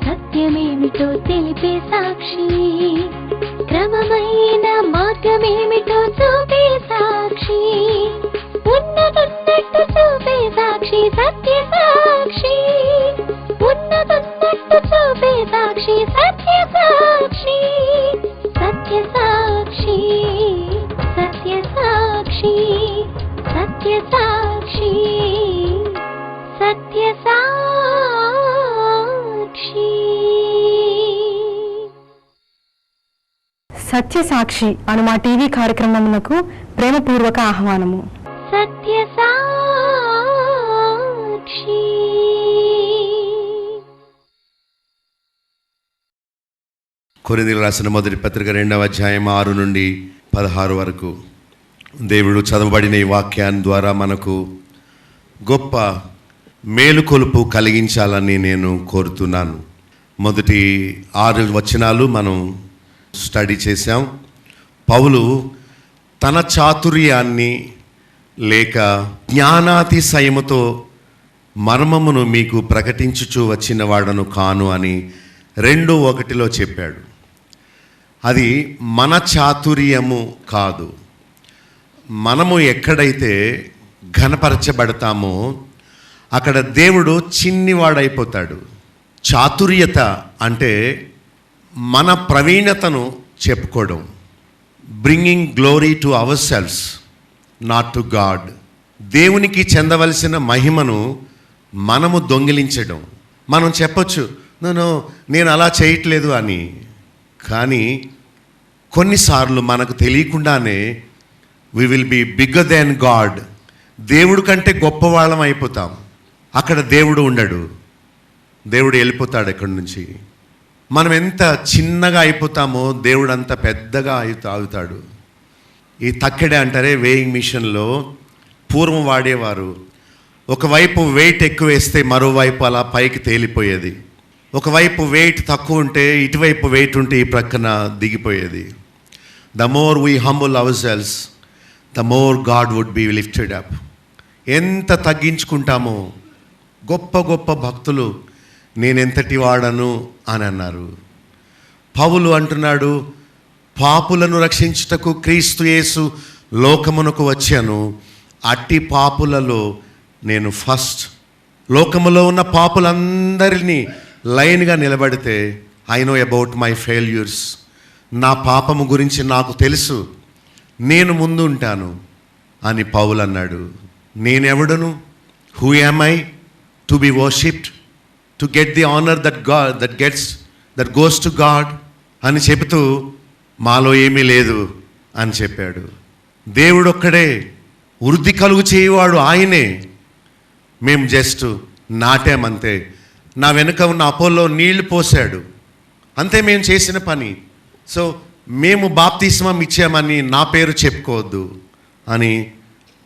సత్యమేమిటో తెలిపే సాక్షి, క్రమమైన మార్గమేమిటో చూపే సాక్షి, ఉన్నతున్నట్టు చూపే సాక్షి, సత్య సాక్షి, ఉన్నతున్నట్టు చూపే సాక్షి, సత్య సాక్షి, సత్య సాక్షి, సత్య సాక్షి, సత్య సాక్షి, సత్య సాక్షి. సత్య సాక్షి అను మా టీవీ కార్యక్రమమునకు ప్రేమపూర్వక ఆహ్వానము. సత్య సాక్షి. కొరింథీయులకు రాసిన మొదటి పత్రిక 2వ అధ్యాయం 6 నుండి 16 వరకు దేవుడు చదవబడిన ఈ వాక్యాన్ని ద్వారా మనకు గొప్ప మేలుకొలుపు కలిగించాలని నేను కోరుతున్నాను. మొదటి 6 వచనాలు మనం స్టడీ చేశాం. పౌలు తన చాతుర్యాన్ని లేక జ్ఞానాతిశయముతో మర్మమును మీకు ప్రకటించుచూ వచ్చిన వాడను కాను అని 2:1 చెప్పాడు. అది మన చాతుర్యము కాదు. మనము ఎక్కడైతే ఘనపరచబడతామో అక్కడ దేవుడు చిన్నివాడైపోతాడు. చాతుర్యత అంటే మన ప్రవీణతను చెప్పుకోవడం, bringing glory to our selves, not to God. దేవునికి చెందవలసిన మహిమను మనము దొంగిలించడం. మనం చెప్పొచ్చు, నేను అలా చేయట్లేదు అని. కానీ కొన్నిసార్లు మనకు తెలియకుండానే we will be bigger than God. దేవుడు కంటే గొప్పవాళ్ళం అయిపోతాం. అక్కడ దేవుడు ఉండడు, దేవుడు వెళ్ళిపోతాడు ఎక్కడి నుంచి. మనం ఎంత చిన్నగా అయిపోతామో దేవుడు అంత పెద్దగా అవుతాడు. ఈ తక్కెడ అంటారే, వేయింగ్ మిషన్లో పూర్వం వాడేవారు. ఒకవైపు వెయిట్ ఎక్కువ వేస్తే మరోవైపు అలా పైకి తేలిపోయేది. ఒకవైపు వెయిట్ తక్కువ ఉంటే ఇటువైపు వెయిట్ ఉంటే ఈ ప్రక్కన దిగిపోయేది. The more we humble ourselves, the more God would be lifted up. ఎంత తగ్గించుకుంటామో. గొప్ప గొప్ప భక్తులు నేనెంతటి వాడను అని అన్నారు. పౌలు అంటున్నాడు, పాపులను రక్షించుటకు క్రీస్తు యేసు లోకమునకు వచ్చాను, అట్టి పాపులలో నేను ఫస్ట్. లోకములో ఉన్న పాపులందరినీ లైన్గా నిలబడితే I know about my failures. నా పాపము గురించి నాకు తెలుసు, నేను ముందు ఉంటాను అని పౌలు అన్నాడు. నేనెవడను? Who am I to be worshipped, to get the honour that goes to God అని చెబుతూ మాలో ఏమీ లేదు అని చెప్పాడు. దేవుడు ఒక్కడే, వృద్ధి కలుగు చేయవాడు ఆయనే. మేము జస్ట్ నాటామంతే. నా వెనుక ఉన్న అపోలో నీళ్లు పోసాడు, అంతే మేము చేసిన పని. సో మేము బాప్తిస్మం ఇచ్చామని నా పేరు చెప్పుకోవద్దు అని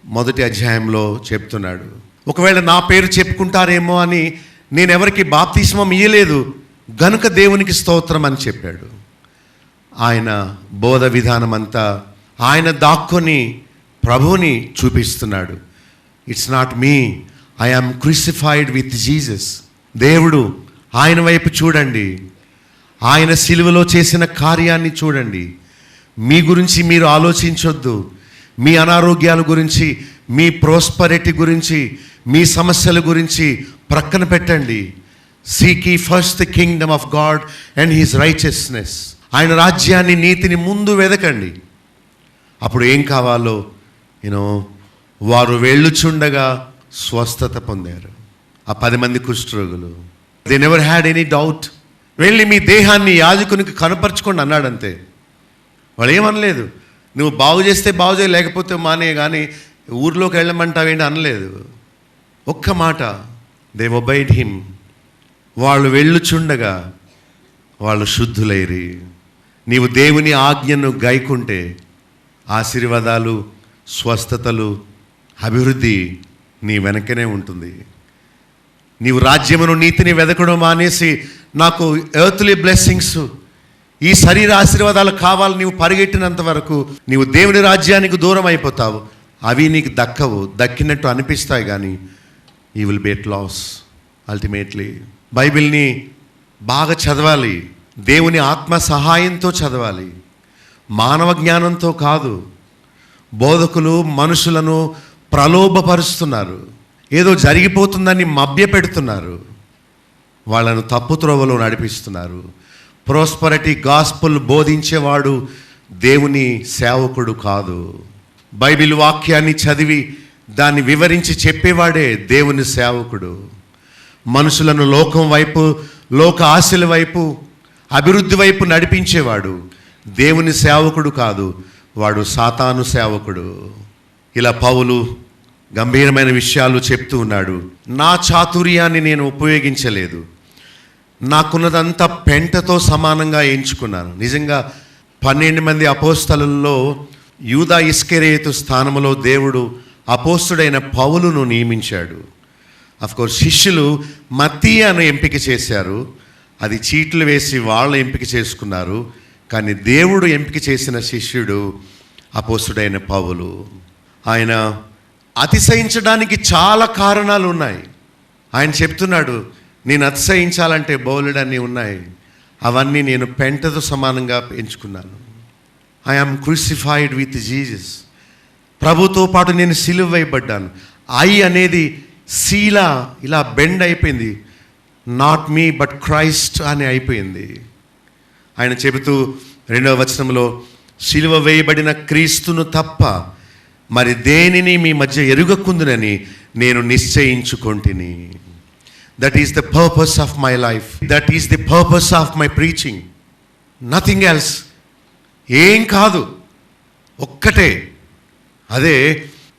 మొదటి అధ్యాయంలో చెప్తున్నాడు. ఒకవేళ నా పేరు చెప్పుకుంటారేమో అని నేను ఎవరికి బాప్తిస్మం ఇయ్యలేదు గనుక దేవునికి స్తోత్రం అని చెప్పాడు. ఆయన బోధ విధానం అంతా ఆయన దాక్కొని ప్రభువుని చూపిస్తున్నాడు. It's not me, I am crucified with Jesus. దేవుడు ఆయన వైపు చూడండి, ఆయన సిలువలో చేసిన కార్యాన్ని చూడండి. మీ గురించి మీరు ఆలోచించొద్దు. మీ అనారోగ్యాల గురించి, మీ ప్రోస్పరిటీ గురించి, మీ సమస్యల గురించి ప్రక్కన పెట్టండి. Seek ye first the Kingdom of God and his righteousness. ఆయన రాజ్యాన్ని, నీతిని ముందు వెదకండి. అప్పుడు ఏం కావాలో వారు వెళ్ళుచుండగా స్వస్థత పొందారు. ఆ 10 మంది కుష్ఠరోగులు, they never had any doubt. వెళ్ళి మీ దేహాన్ని యాజకునికి కనపరచుకోండి అన్నాడంతే. వాళ్ళు ఏమనలేదు, నువ్వు బాగు చేస్తే బాగు చేయ, లేకపోతే మానే, కానీ ఊర్లోకి వెళ్ళమంటావేంటి అనలేదు. ఒక్క మాట, దే ఒబైడ్ హిమ్. వాళ్ళు వెళ్ళుచుండగా వాళ్ళు శుద్ధులైరి. నీవు దేవుని ఆజ్ఞను గైకుంటే ఆశీర్వాదాలు, స్వస్థతలు, అభివృద్ధి నీ వెనకనే ఉంటుంది. నీవు రాజ్యమును, నీతిని వెదకడం మానేసి నాకు ఎర్త్లీ బ్లెస్సింగ్స్, ఈ శరీర ఆశీర్వాదాలు కావాలి నీవు పరిగెట్టినంత వరకు నీవు దేవుని రాజ్యానికి దూరం అయిపోతావు. అవి నీకు దక్కవు, దక్కినట్టు అనిపిస్తాయి, కానీ you will be at loss ultimately. బైబిల్ని బాగా చదవాలి, దేవుని ఆత్మ సహాయంతో చదవాలి, మానవ జ్ఞానంతో కాదు. బోధకులు మనుషులను ప్రలోభపరుస్తున్నారు, ఏదో జరిగిపోతుందని మభ్యపెడుతున్నారు, వాళ్ళను తప్పుత్రోవలో నడిపిస్తున్నారు. ప్రోస్పరిటీ గాస్పుల్ బోధించేవాడు దేవుని సేవకుడు కాదు. బైబిల్ వాక్యాన్ని చదివి దాన్ని వివరించి చెప్పేవాడే దేవుని సేవకుడు. మనుషులను లోకం వైపు, లోక ఆశల వైపు, అభివృద్ధి వైపు నడిపించేవాడు దేవుని సేవకుడు కాదు, వాడు సాతాను సేవకుడు. ఇలా పౌలు గంభీరమైన విషయాలు చెప్తూ ఉన్నాడు. నా చాతుర్యాన్ని నేను ఉపయోగించలేదు, నాకున్నదంతా పెంటతో సమానంగా ఎంచుకున్నాను. నిజంగా 12 మంది అపోస్తలుల్లో యూదా ఇస్కరియోతు స్థానంలో దేవుడు అపోస్తుడైన పౌలును నియమించాడు. అఫ్కోర్స్ శిష్యులు మత్తీయను ఎంపిక చేశారు, అది చీట్లు వేసి వాళ్ళు ఎంపిక చేసుకున్నారు. కానీ దేవుడు ఎంపిక చేసిన శిష్యుడు అపోస్తుడైన పౌలు. ఆయన అతిశయించడానికి చాలా కారణాలు ఉన్నాయి. ఆయన చెప్తున్నాడు, నేను అతిశయించాలంటే బౌలుడన్నీ ఉన్నాయి, అవన్నీ నేను పెంటతో సమానంగా ఎంచుకున్నాను. I am crucified with Jesus. ప్రభుతో పాటు నేను సిలువ వేయబడ్డాను. ఐ అనేది శీలా ఇలా బెండ్ అయిపోయింది, నాట్ మీ బట్ క్రైస్ట్ అని అయిపోయింది. ఆయన చెబుతూ 2వ వచనంలో, సిలువ వేయబడిన క్రీస్తును తప్ప మరి దేనిని మీ మధ్య ఎరుగకుందునని నేను నిశ్చయించుకొంటిని. That is the purpose of my life, that is the purpose of my preaching, nothing else. ఏం కాదు, ఒక్కటే, అదే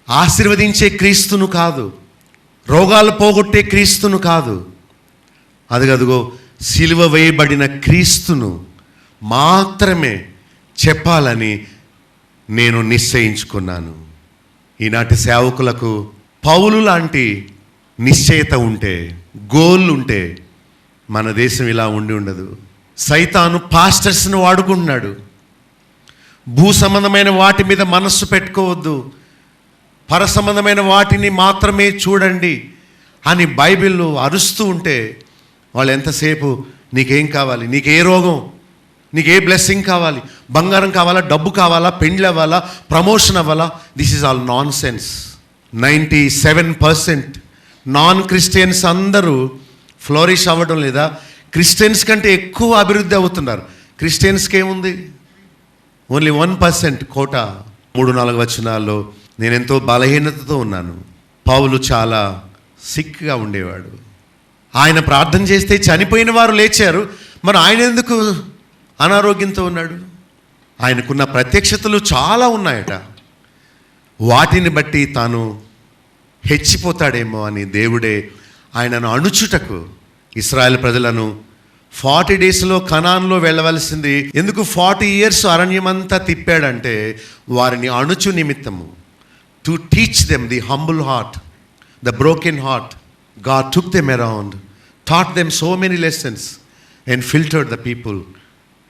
ఆశీర్వదించే క్రీస్తును కాదు, రోగాలు పోగొట్టే క్రీస్తును కాదు, అదిగదిగో సిలువ వేయబడిన క్రీస్తును మాత్రమే చెప్పాలని నేను నిశ్చయించుకున్నాను. ఈనాటి సేవకులకు పౌలు లాంటి నిశ్చయత ఉంటే, గోల్ ఉంటే మన దేశం ఇలా ఉండి ఉండదు. సైతాను పాస్టర్స్ను వాడుకుంటున్నాడు. భూ సంబంధమైన వాటి మీద మనస్సు పెట్టుకోవద్దు, పర సంబంధమైన వాటిని మాత్రమే చూడండి అని బైబిల్లో అరుస్తూ ఉంటే వాళ్ళు ఎంతసేపు నీకేం కావాలి, నీకే రోగం, నీకే బ్లెస్సింగ్ కావాలి, బంగారం కావాలా, డబ్బు కావాలా, పెండ్లు అవ్వాలా, ప్రమోషన్ అవ్వాలా, this is all non sense. 97% non Christians అందరూ ఫ్లోరిష్ అవ్వడం లేదా, క్రిస్టియన్స్ కంటే ఎక్కువ అభివృద్ధి అవుతున్నారు. క్రిస్టియన్స్కి ఏముంది? ఓన్లీ 1% కోట. 3-4 వచనాల్లో నేను ఎంతో బలహీనతతో ఉన్నాను. పౌలు చాలా సిక్గా ఉండేవాడు. ఆయన ప్రార్థన చేస్తే చనిపోయిన వారు లేచారు, మరి ఆయన ఎందుకు అనారోగ్యంతో ఉన్నాడు? ఆయనకున్న ప్రత్యక్షతలు చాలా ఉన్నాయట. వాటిని బట్టి తాను హెచ్చిపోతాడేమో అని దేవుడే ఆయనను అణుచుటకు ఇశ్రాయేల్ ప్రజలను 40 డేస్లో కనాన్లో వెళ్ళవలసింది ఎందుకు 40 ఇయర్స్ అరణ్యమంతా తిప్పాడంటే వారిని అణుచు నిమిత్తము. To teach them the humble heart, the broken heart. God took them around, taught them so many lessons and filtered the people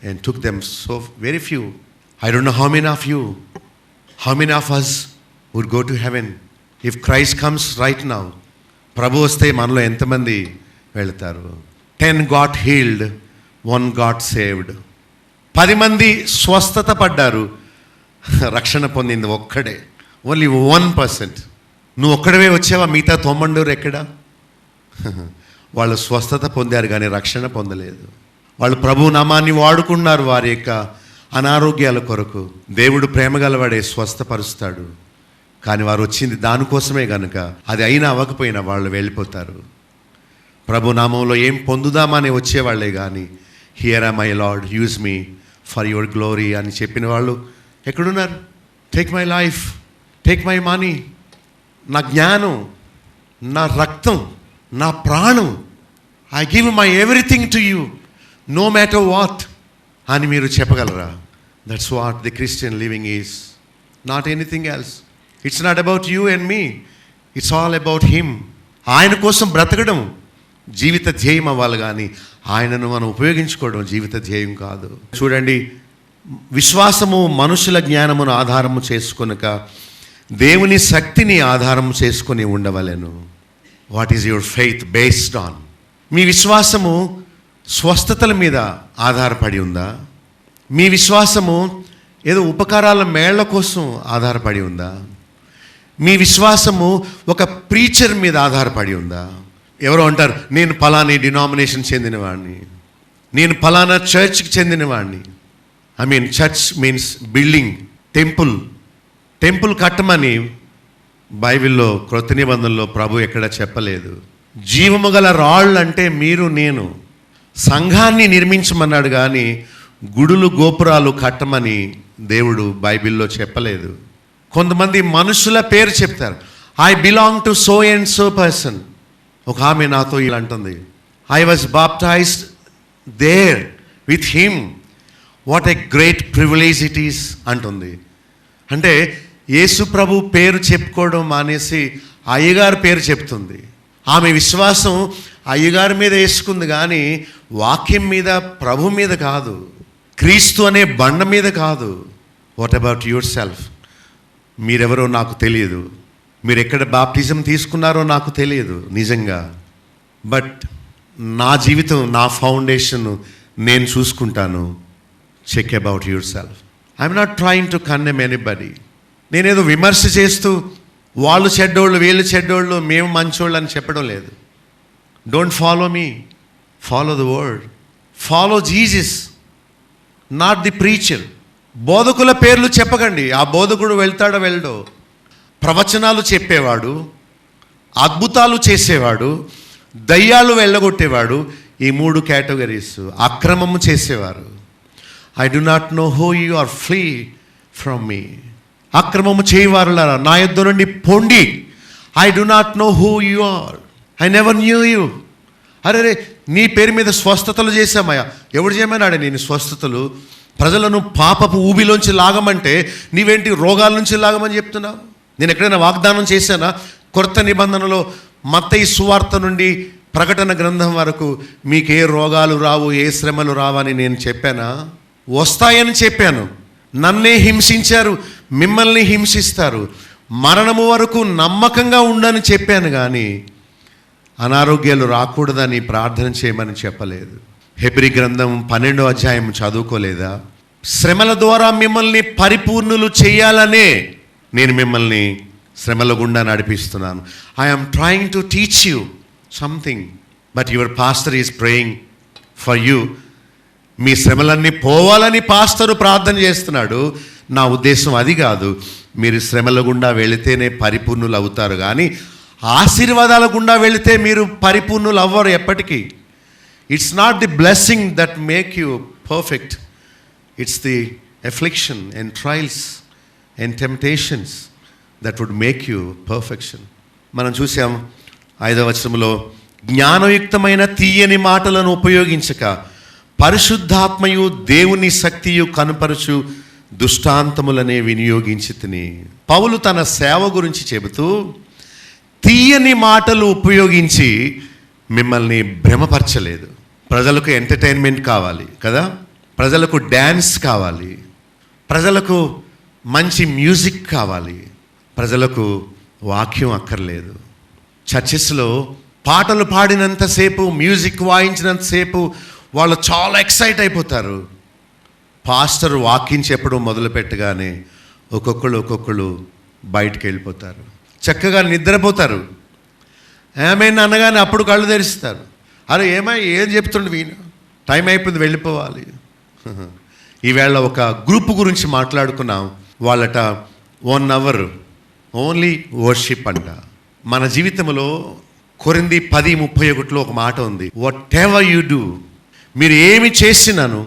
and took them so very few. I don't know how many of you, how many of us would go to heaven if Christ comes right now. ప్రభు వస్తే మనలో ఎంతమంది వెళ్తారు? 10 got healed, 1 got saved. 10 మంది స్వస్థత పడ్డారు, రక్షణ పొందింది ఒక్కడే, ఓన్లీ 1%. నువ్వు ఒక్కడవే వచ్చావా? మిగతా 90 ఎక్కడ? వాళ్ళు స్వస్థత పొందారు కానీ రక్షణ పొందలేదు. వాళ్ళు ప్రభు నామాన్ని వాడుకున్నారు వారి యొక్క అనారోగ్యాల కొరకు. దేవుడు ప్రేమగలవాడే స్వస్థపరుస్తాడు, కానీ వారు వచ్చింది దానికోసమే కనుక అది అయినా అవ్వకపోయినా వాళ్ళు వెళ్ళిపోతారు. ప్రభు నామంలో ఏం పొందుదామని వచ్చేవాళ్లే కానీ here am my Lord, use me for your glory అని చెప్పిన వాళ్ళు ఎక్కడున్నారు? Take my life, take my money, నా జ్ఞానం, నా రక్తం, నా ప్రాణం, I give my everything to you, no matter what అని మీరు చెప్పగలరా? That's what the Christian living is, not anything else. It's not about you and me, it's all about him. ఆయన కోసం బ్రతకడం జీవిత ధ్యేయం అవ్వాలి కానీ ఆయనను మనం ఉపయోగించుకోవడం జీవిత ధ్యేయం కాదు. చూడండి, విశ్వాసము మనుషుల జ్ఞానమును ఆధారము చేసుకొనక దేవుని శక్తిని ఆధారం చేసుకొని ఉండవలెను. What is your faith based on? మీ విశ్వాసము స్వస్థతల మీద ఆధారపడి ఉందా? మీ విశ్వాసము ఏదో ఉపకారాల మేళ్ల కోసం ఆధారపడి ఉందా? మీ విశ్వాసము ఒక ప్రీచర్ మీద ఆధారపడి ఉందా? ఎవరో అంటారు, నేను ఫలానా డినామినేషన్ చెందినవాడిని, నేను ఫలానా చర్చ్కి చెందినవాడిని. చర్చ్ మీన్స్ బిల్డింగ్, టెంపుల్ కట్టమని బైబిల్లో క్రొత్త నిబంధనలో ప్రభు ఎక్కడ చెప్పలేదు. జీవము గల రాళ్ళు అంటే మీరు నేను. సంఘాన్ని నిర్మించమన్నాడు కానీ గుడులు గోపురాలు కట్టమని దేవుడు బైబిల్లో చెప్పలేదు. కొంతమంది మనుషుల పేరు చెప్తారు, I belong to so and so person. ఒక ఆమె నాతో ఇలా అంటుంది, I was baptized there with him, what a great privilege it is అంటుంది. అంటే యేసు ప్రభు పేరు చెప్పుకోవడం మానేసి అయ్యగారి పేరు చెప్తుంది. ఆమె విశ్వాసం అయ్యగారి మీద వేసుకుంది కానీ వాక్యం మీద, ప్రభు మీద కాదు, క్రీస్తు అనే బండ మీద కాదు. What about your self? మీరెవరో నాకు తెలియదు, మీరు ఎక్కడ బాప్టిజం తీసుకున్నారో నాకు తెలియదు నిజంగా. బట్ నా జీవితం, నా ఫౌండేషన్ నేను చూసుకుంటాను. Check about yourself. I'm not trying to condemn anybody. నేనేదో విమర్శ చేస్తూ వాళ్ళు చెడ్డోళ్ళు, వీళ్ళు చెడ్డోళ్ళు, మేము మంచోళ్ళు అని చెప్పడం లేదు. Don't follow me, follow the word. Follow Jesus, not the preacher. బోధకుల పేర్లు చెప్పకండి. ఆ బోధకుడు వెళ్తాడో వెళ్ళడో. ప్రవచనాలు చెప్పేవాడు, అద్భుతాలు చేసేవాడు, దయ్యాలు వెళ్ళగొట్టేవాడు, ఈ 3 కేటగిరీస్. అక్రమము చేసేవారు. I do not know who you are, flee from me. అక్రమము చేయవారులారా నా యొద్ద నుండి పొండి. I do not know who you are, I never knew you. అరే నీ పేరు మీద స్వస్థతలు చేశామయ్యా. ఎవడు చేయమన్నాడు నేను స్వస్థతలు? ప్రజలను పాపపు ఊబిలోంచి లాగమంటే నీవేంటి రోగాల నుంచి లాగమని చెప్తున్నావు? నేను ఎక్కడైనా వాగ్దానం చేశానా? కొత్త నిబంధనలో మత్తయి సువార్త నుండి ప్రకటన గ్రంథం వరకు మీకు ఏ రోగాలు రావు, ఏ శ్రమలు రావని నేను చెప్పానా? వస్తాయని చెప్పాను. నన్నే హింసించారు, మిమ్మల్ని హింసిస్తారు, మరణము వరకు నమ్మకంగా ఉండని చెప్పాను కానీ అనారోగ్యాలు రాకూడదని ప్రార్థన చేయమని చెప్పలేదు. హెబ్రీ గ్రంథం 12వ అధ్యాయం చదువుకోలేదా? శ్రమల ద్వారా మిమ్మల్ని పరిపూర్ణులు చేయాలనే నేను మిమ్మల్ని శ్రమల గుండా నడిపిస్తున్నాను. I'm trying to teach you something, but your pastor is praying for you. మీ శ్రమలన్నీ పోవాలని పాస్టరు ప్రార్థన చేస్తున్నాడు. నా ఉద్దేశం అది కాదు. మీరు శ్రమల గుండా వెళితేనే పరిపూర్ణులు అవుతారు కానీ ఆశీర్వాదాల గుండా వెళితే మీరు పరిపూర్ణులు అవ్వరు ఎప్పటికీ. It's not the blessing that make you perfect, it's the affliction and trials and temptations that would make you perfection. మనం చూసాం 5వ వచనంలో, జ్ఞానయుక్తమైన తీయని మాటలను ఉపయోగించక పరిశుద్ధాత్మయు దేవుని శక్తియు కనుపరచు దుష్టాంతములనే వినియోగించి తిని. పౌలు తన సేవ గురించి చెబుతూ తీయని మాటలు ఉపయోగించి మిమ్మల్ని భ్రమపరచలేదు. ప్రజలకు ఎంటర్టైన్మెంట్ కావాలి కదా, ప్రజలకు డ్యాన్స్ కావాలి, ప్రజలకు మంచి మ్యూజిక్ కావాలి, ప్రజలకు వాక్యం అక్కర్లేదు. చర్చెస్లో పాటలు పాడినంతసేపు, మ్యూజిక్ వాయించినంతసేపు వాళ్ళు చాలా ఎక్సైట్ అయిపోతారు. పాస్టర్ వాక్యం చెప్పడం మొదలుపెట్టగానే ఒక్కొక్కళ్ళు బయటికి వెళ్ళిపోతారు, చక్కగా నిద్రపోతారు. ఏమైనా అనగానే అప్పుడు కళ్ళు తెరుస్తారు. అరే ఏం చెప్తుండే వీణ, టైం అయిపోయింది వెళ్ళిపోవాలి. ఈవేళ ఒక గ్రూప్ గురించి మాట్లాడుకున్నాం. వాళ్ళట 1 hour ఓన్లీ వర్షిప్ అంట. మన జీవితంలో కొరింథీ 10:31 ఒక మాట ఉంది, వాట్ ఎవర్ యు డూ, మీరు ఏమి చేసినాను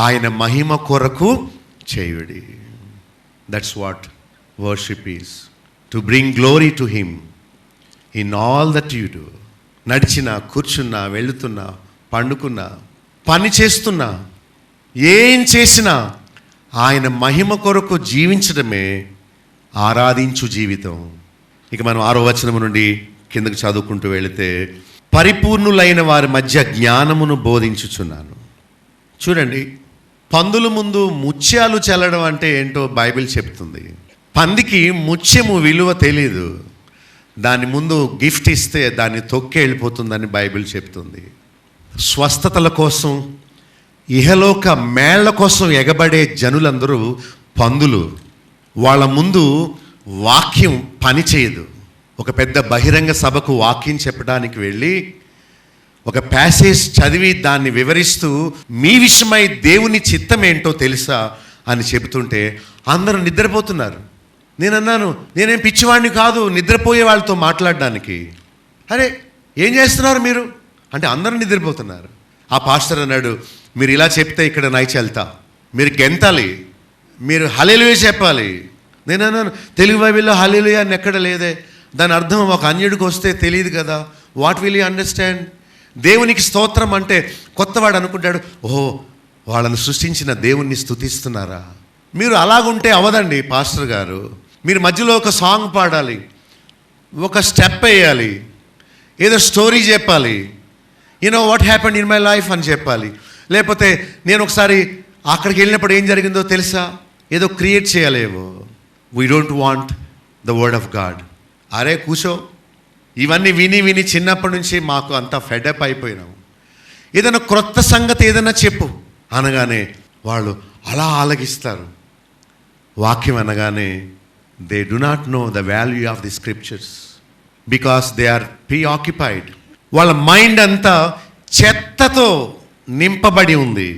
ఆయన మహిమ కొరకు చేయుడి. That's what worship is, to bring glory to him in all that you do. నడిచినా, కూర్చున్నా, వెళుతున్నా, పండుకున్నా, పని చేస్తున్నా, ఏం చేసినా ఆయన మహిమ కొరకు జీవించడమే ఆరాధించు జీవితం. ఇక మనం 6వ వచనం నుండి కిందకు చదువుకుంటూ వెళితే, పరిపూర్ణులైన వారి మధ్య జ్ఞానమును బోధించుచున్నాను. చూడండి, పందుల ముందు ముత్యాలు చల్లడం అంటే ఏంటో బైబిల్ చెప్తుంది. పందికి ముత్యము విలువ తెలీదు, దాని ముందు గిఫ్ట్ ఇస్తే దాన్ని తొక్కి వెళ్ళిపోతుందని బైబిల్ చెప్తుంది. స్వస్థతల కోసం, ఇహలోక మేళ్ల కోసం ఎగబడే జనులందరూ పందులు. వాళ్ళ ముందు వాక్యం పనిచేయదు. ఒక పెద్ద బహిరంగ సభకు వాక్యం చెప్పడానికి వెళ్ళి ఒక ప్యాసేజ్ చదివి దాన్ని వివరిస్తూ మీ విషయమై దేవుని చిత్తం ఏంటో తెలుసా అని చెబుతుంటే అందరూ నిద్రపోతున్నారు. నేనన్నాను, నేనేం పిచ్చివాడిని కాదు నిద్రపోయే వాళ్ళతో మాట్లాడడానికి. అరే ఏం చేస్తున్నారు మీరు అంటే అందరూ నిద్రపోతున్నారు. ఆ పాస్టర్ అన్నాడు, మీరు ఇలా చెప్తే ఇక్కడ నైచెల్తా, మీరు గెంతాలి, మీరు హల్లెలూయా చెప్పాలి. నేను అన్నాను, తెలుగు బైబిల్లో హల్లెలూయా అని ఎక్కడ లేదే. దాని అర్థం ఒక అన్యుడికి వస్తే తెలియదు కదా. What will you understand? దేవునికి స్తోత్రం అంటే కొత్తవాడు అనుకుంటాడు, ఓహో వాళ్ళని సృష్టించిన దేవుణ్ణి స్తుతిస్తున్నారా. మీరు అలాగుంటే అవదండి పాస్టర్ గారు. మీరు మధ్యలో ఒక సాంగ్ పాడాలి, ఒక స్టెప్ వేయాలి, ఏదో స్టోరీ చెప్పాలి, you know what happened in my life అని చెప్పాలి. లేకపోతే నేను ఒకసారి అక్కడికి వెళ్ళినప్పుడు ఏం జరిగిందో తెలుసా, ఏదో క్రియేట్ చేయలేవో. We don't want the word of God. అరే కూర్చో, ఇవన్నీ విని విని చిన్నప్పటి నుంచి మాకు అంతా ఫెడప్ అయిపోయినాము. ఏదైనా క్రొత్త సంగతి ఏదైనా చెప్పు అనగానే వాళ్ళు అలా ఆలగిస్తారు. వాక్యం అనగానే they do not know the value of the scriptures because they are preoccupied. వాళ్ళ మైండ్ అంతా చెత్తతో నింపబడి ఉంది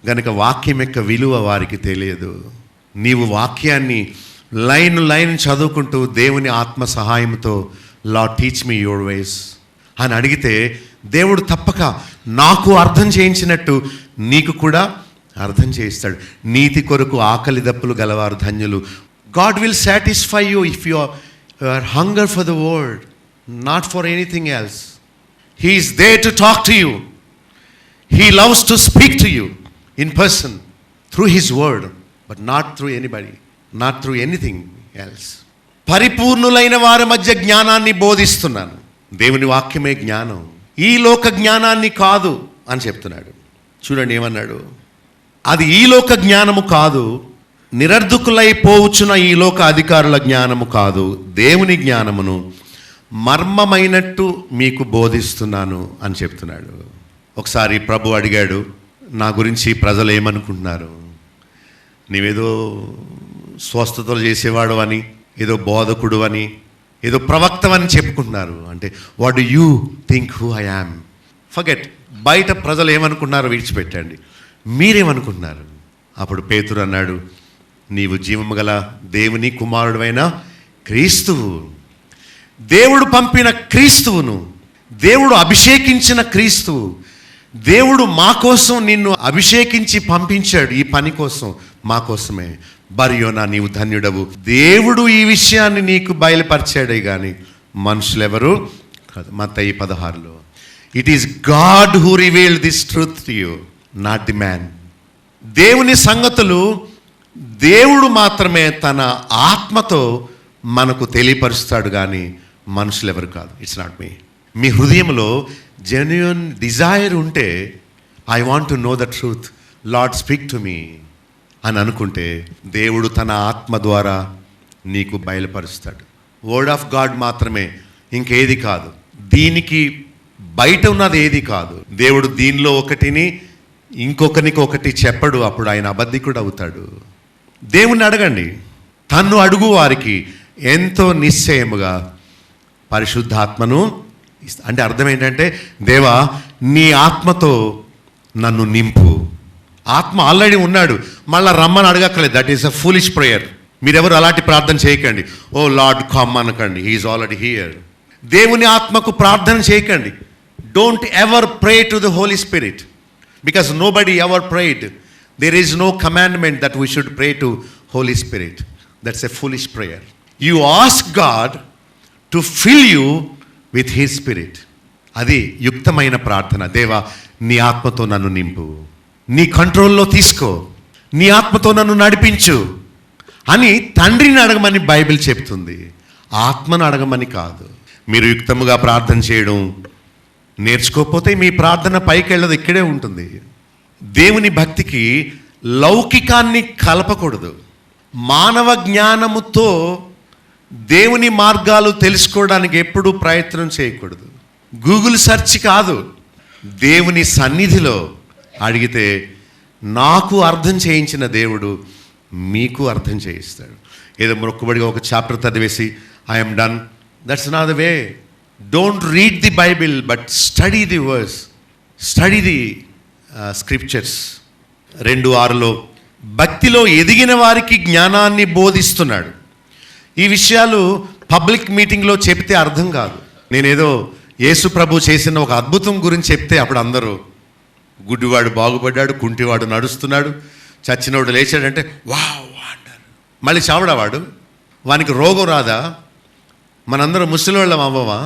గనుక వాక్యం యొక్క విలువ వారికి తెలియదు. నీవు వాక్యాన్ని లైన్ చదువుకుంటూ దేవుని ఆత్మ సహాయంతో లార్డ్ టీచ్ మీ యువర్ వేస్ అని అడిగితే దేవుడు తప్పక నాకు అర్థం చేయించినట్టు నీకు కూడా అర్థం చేయిస్తాడు. నీతి కొరకు ఆకలి దప్పులు గలవారు ధన్యులు. God will satisfy you if you are hunger for the word, not for anything else. He is there to talk to you. He loves to speak to you in person through his word, but not through anybody, not through anything else. పరిపూర్ణులైన వారి మధ్య జ్ఞానాన్ని బోధిస్తున్నాను. దేవుని వాక్యమే జ్ఞానం, ఈ లోక జ్ఞానాన్ని కాదు అని చెప్తున్నాడు. చూడండి ఏమన్నాడు, అది ఈ లోక జ్ఞానము కాదు, నిరర్ధకులైపోవచ్చున్న ఈ లోక అధికారుల జ్ఞానము కాదు, దేవుని జ్ఞానమును మర్మమైనట్టు మీకు బోధిస్తున్నాను అని చెప్తున్నాడు. ఒకసారి ప్రభు అడిగాడు, నా గురించి ప్రజలు ఏమనుకుంటున్నారు? నీవేదో స్వస్థతలు చేసేవాడు అని, ఏదో బోధకుడు అని, ఏదో ప్రవక్తవని చెప్పుకుంటున్నారు. అంటే what do you think who I am? Forget. బయట ప్రజలు ఏమనుకున్నారో విడిచిపెట్టండి, మీరేమనుకుంటున్నారు? అప్పుడు పేతురు అన్నాడు, నీవు జీవము గల దేవుని కుమారుడైన క్రీస్తువు, దేవుడు పంపిన క్రీస్తువును, దేవుడు అభిషేకించిన క్రీస్తువు. దేవుడు మా కోసం నిన్ను అభిషేకించి పంపించాడు ఈ పని కోసం, మా కోసమే. బర్యోనా నీవు ధన్యుడవు, దేవుడు ఈ విషయాన్ని నీకు బయలుపరిచాడే కానీ మనుషులెవరు కాదు. మత్తయి 16లో it is God who revealed this truth to you, not the man. దేవుని సంగతులు దేవుడు మాత్రమే తన ఆత్మతో మనకు తెలియపరుస్తాడు కానీ మనుషులెవరు కాదు. It's not me. మీ హృదయంలో జెన్యూన్ డిజైర్ ఉంటే, I want to know the truth, Lord speak to me అని అనుకుంటే దేవుడు తన ఆత్మ ద్వారా నీకు బయలుపరుస్తాడు. వర్డ్ ఆఫ్ గాడ్ మాత్రమే, ఇంకేది కాదు. దీనికి బయట ఉన్నది ఏది కాదు. దేవుడు దీనిలో ఒకటిని ఇంకొకరికి ఒకటి చెప్పడు, అప్పుడు ఆయన అబద్ధికుడు అవుతాడు. దేవుణ్ణి అడగండి, తన్ను అడుగు వారికి ఎంతో నిశ్చయముగా పరిశుద్ధాత్మను అంటే అర్థం ఏంటంటే, దేవా నీ ఆత్మతో నన్ను నింపు. ఆత్మ ఆల్రెడీ ఉన్నాడు, మళ్ళీ రమ్మని అడగక్కర్లేదు. That is a foolish prayer. మీరెవరు అలాంటి ప్రార్థన చేయకండి. ఓ లార్డ్ కమ్ అనకండి, హీఈస్ ఆల్రెడీ హియర్. దేవుని ఆత్మకు ప్రార్థన చేయకండి. Don't ever pray to the Holy Spirit because nobody ever prayed. There is no commandment that we should pray to Holy Spirit. That's a foolish prayer. You ask God to fill you with his spirit. అది యుక్తమైన ప్రార్థన. దేవా నీ ఆత్మతో నన్ను నింపు, నీ కంట్రోల్లో తీసుకో, నీ ఆత్మతో నన్ను నడిపించు అని తండ్రిని అడగమని బైబిల్ చెప్తుంది, ఆత్మను అడగమని కాదు. మీరు యుక్తముగా ప్రార్థన చేయడం నేర్చుకోకపోతే మీ ప్రార్థన పైకి వెళ్ళదు, ఇక్కడే ఉంటుంది. దేవుని భక్తికి లౌకికాన్ని కలపకూడదు. మానవ జ్ఞానముతో దేవుని మార్గాలు తెలుసుకోవడానికి ఎప్పుడూ ప్రయత్నం చేయకూడదు. గూగుల్ సెర్చ్ కాదు, దేవుని సన్నిధిలో అడిగితే నాకు అర్థం చేయించిన దేవుడు మీకు అర్థం చేయిస్తాడు. ఏదో మొక్కుబడిగా ఒక చాప్టర్ చదివేసి I'm done, that's not the way. Don't read the Bible but study the verse, study the scriptures. 2:6 భక్తిలో ఎదిగిన వారికి జ్ఞానాన్ని బోధిస్తున్నాడు. ఈ విషయాలు పబ్లిక్ మీటింగ్లో చెప్తే అర్థం కాదు. నేనేదో యేసు ప్రభు చేసిన ఒక అద్భుతం గురించి చెప్తే అప్పుడు అందరూ గుడ్డివాడు బాగుపడ్డాడు, కుంటివాడు నడుస్తున్నాడు, చచ్చినవాడు లేచాడంటే వావ్ అంటారు. మళ్ళీ చావడా వాడు? వానికి రోగం రాదా? మనందరం ముసలివాళ్ళం అవ్వమా?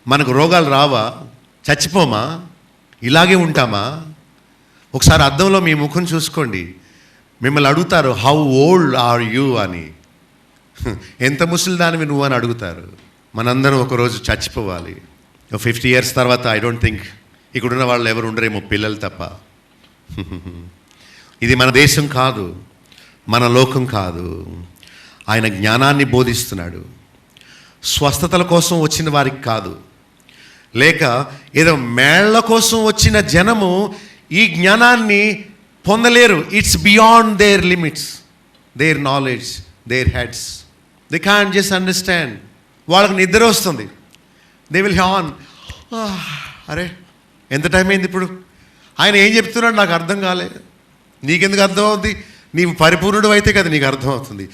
మనకు రోగాలు రావా? చచ్చిపోమా? ఇలాగే ఉంటామా? ఒకసారి అద్దంలో మీ ముఖం చూసుకోండి. మిమ్మల్ని అడుగుతారు హౌ ఓల్డ్ ఆర్ యూ అని. ఎంత ముసలిదానివి నువ్వు అని అడుగుతారు. మనందరం ఒకరోజు చచ్చిపోవాలి. 50 years తర్వాత ఐ డోంట్ థింక్ ఇక్కడున్న వాళ్ళు ఎవరు ఉండరేమో, పిల్లలు తప్ప. ఇది మన దేశం కాదు, మన లోకం కాదు. ఆయన జ్ఞానాన్ని బోధిస్తున్నాడు. స్వస్థతల కోసం వచ్చిన వారికి కాదు, లేక ఏదో మేళ్ల కోసం వచ్చిన జనము ఈ జ్ఞానాన్ని పొందలేరు. It's beyond their limits, their knowledge, their heads. They can't just understand. వాళ్ళకి నిద్ర వస్తుంది. దే విల్ హాన్, అరే ఎంత టైం అయింది ఇప్పుడు, ఆయన ఏం చెప్తున్నాడు నాకు అర్థం కాలేదు. నీకెందుకు అర్థం అవుతుంది? నీవు పరిపూర్ణుడు అయితే కదా నీకు అర్థం అవుతుంది.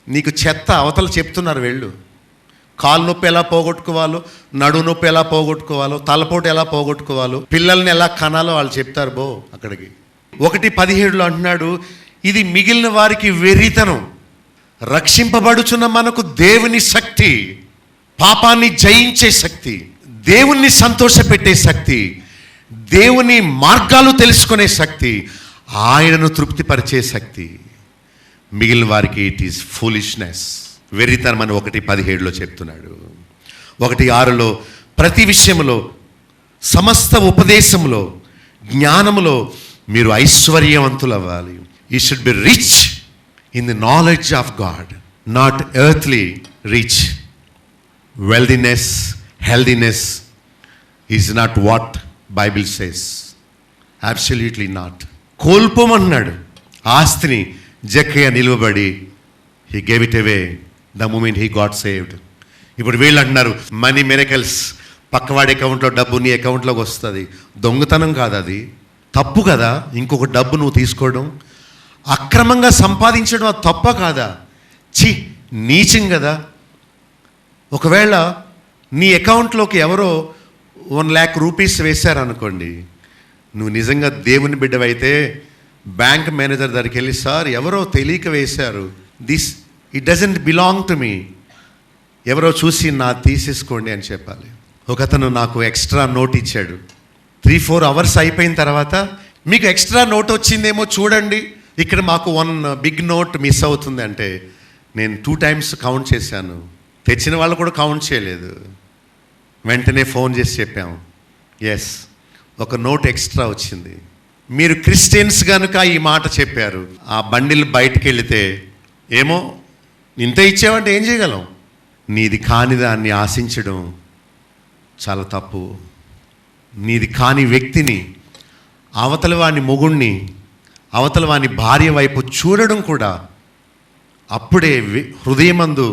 నీకు చెత్త అవతల చెప్తున్నారు వెళ్ళు. కాలు నొప్పి ఎలా పోగొట్టుకోవాలో, నడు నొప్పి ఎలా పోగొట్టుకోవాలో, తలపోటు ఎలా పోగొట్టుకోవాలో, పిల్లల్ని ఎలా కనాలో వాళ్ళు చెప్తారు. బో అక్కడికి 1:17 అంటున్నాడు, ఇది మిగిలిన వారికి వెర్రితనం, రక్షింపబడుచున్న మనకు దేవుని శక్తి, పాపాన్ని జయించే శక్తి, దేవుణ్ణి సంతోషపెట్టే శక్తి, దేవుని మార్గాలు తెలుసుకునే శక్తి, ఆయనను తృప్తిపరిచే శక్తి. మిగిలిన వారికి ఇట్ ఈస్ ఫూలిష్నెస్, వెర్రితనం అని 1:17 చెప్తున్నాడు. 1:6 ప్రతి విషయంలో, సమస్త ఉపదేశంలో, జ్ఞానములో మీరు ఐశ్వర్యవంతులు అవ్వాలి. You should be rich in the knowledge of God, not earthly rich. Wealthiness, healthiness is not what Bible says. Absolutely not. కోల్పోమన్నాడు ఆస్తిని. జక్కయ్య నిలువబడి he gave it away the moment he got saved. ఇప్పుడు వీళ్ళు అంటున్నారు మనీ మిరకల్స్, పక్కవాడి అకౌంట్లో డబ్బు నీ అకౌంట్లోకి వస్తుంది. దొంగతనం కాదు అది, తప్పు కదా. ఇంకొక డబ్బు నువ్వు తీసుకోవడం, అక్రమంగా సంపాదించడం అది తప్ప కాదా? చి, నీచం కదా. ఒకవేళ నీ అకౌంట్లోకి ఎవరో 1 lakh రూపీస్ వేశారనుకోండి, నువ్వు నిజంగా దేవుని బిడ్డవైతే బ్యాంక్ మేనేజర్ దగ్గరికి వెళ్ళి, సార్ ఎవరో తెలియక వేశారు, this it doesn't belong to me, ఎవరో చూసి నా తీసేసుకోండి అని చెప్పాలి. ఒకతను నాకు ఎక్స్ట్రా నోట్ ఇచ్చాడు. 3-4 అవర్స్ అయిపోయిన తర్వాత, మీకు ఎక్స్ట్రా నోట్ వచ్చిందేమో చూడండి, ఇక్కడ మాకు 1 బిగ్ నోట్ మిస్ అవుతుంది అంటే, నేను 2 times కౌంట్ చేశాను. తెచ్చిన వాళ్ళు కూడా కౌంట్ చేయలేదు. వెంటనే ఫోన్ చేసి చెప్పాము, ఎస్ ఒక నోట్ ఎక్స్ట్రా వచ్చింది. మీరు క్రిస్టియన్స్ కనుక ఈ మాట చెప్పారు. ఆ బండిల్ బయటికి వెళితే ఏమో ఇంత ఇచ్చావంటే ఏం చేయగలం? నీది కాని దాన్ని ఆశించడం చాలా తప్పు. నీది కాని వ్యక్తిని, అవతల వాని మొగుణ్ణి, అవతల వాని భార్య వైపు చూడడం కూడా, అప్పుడే హృదయమందు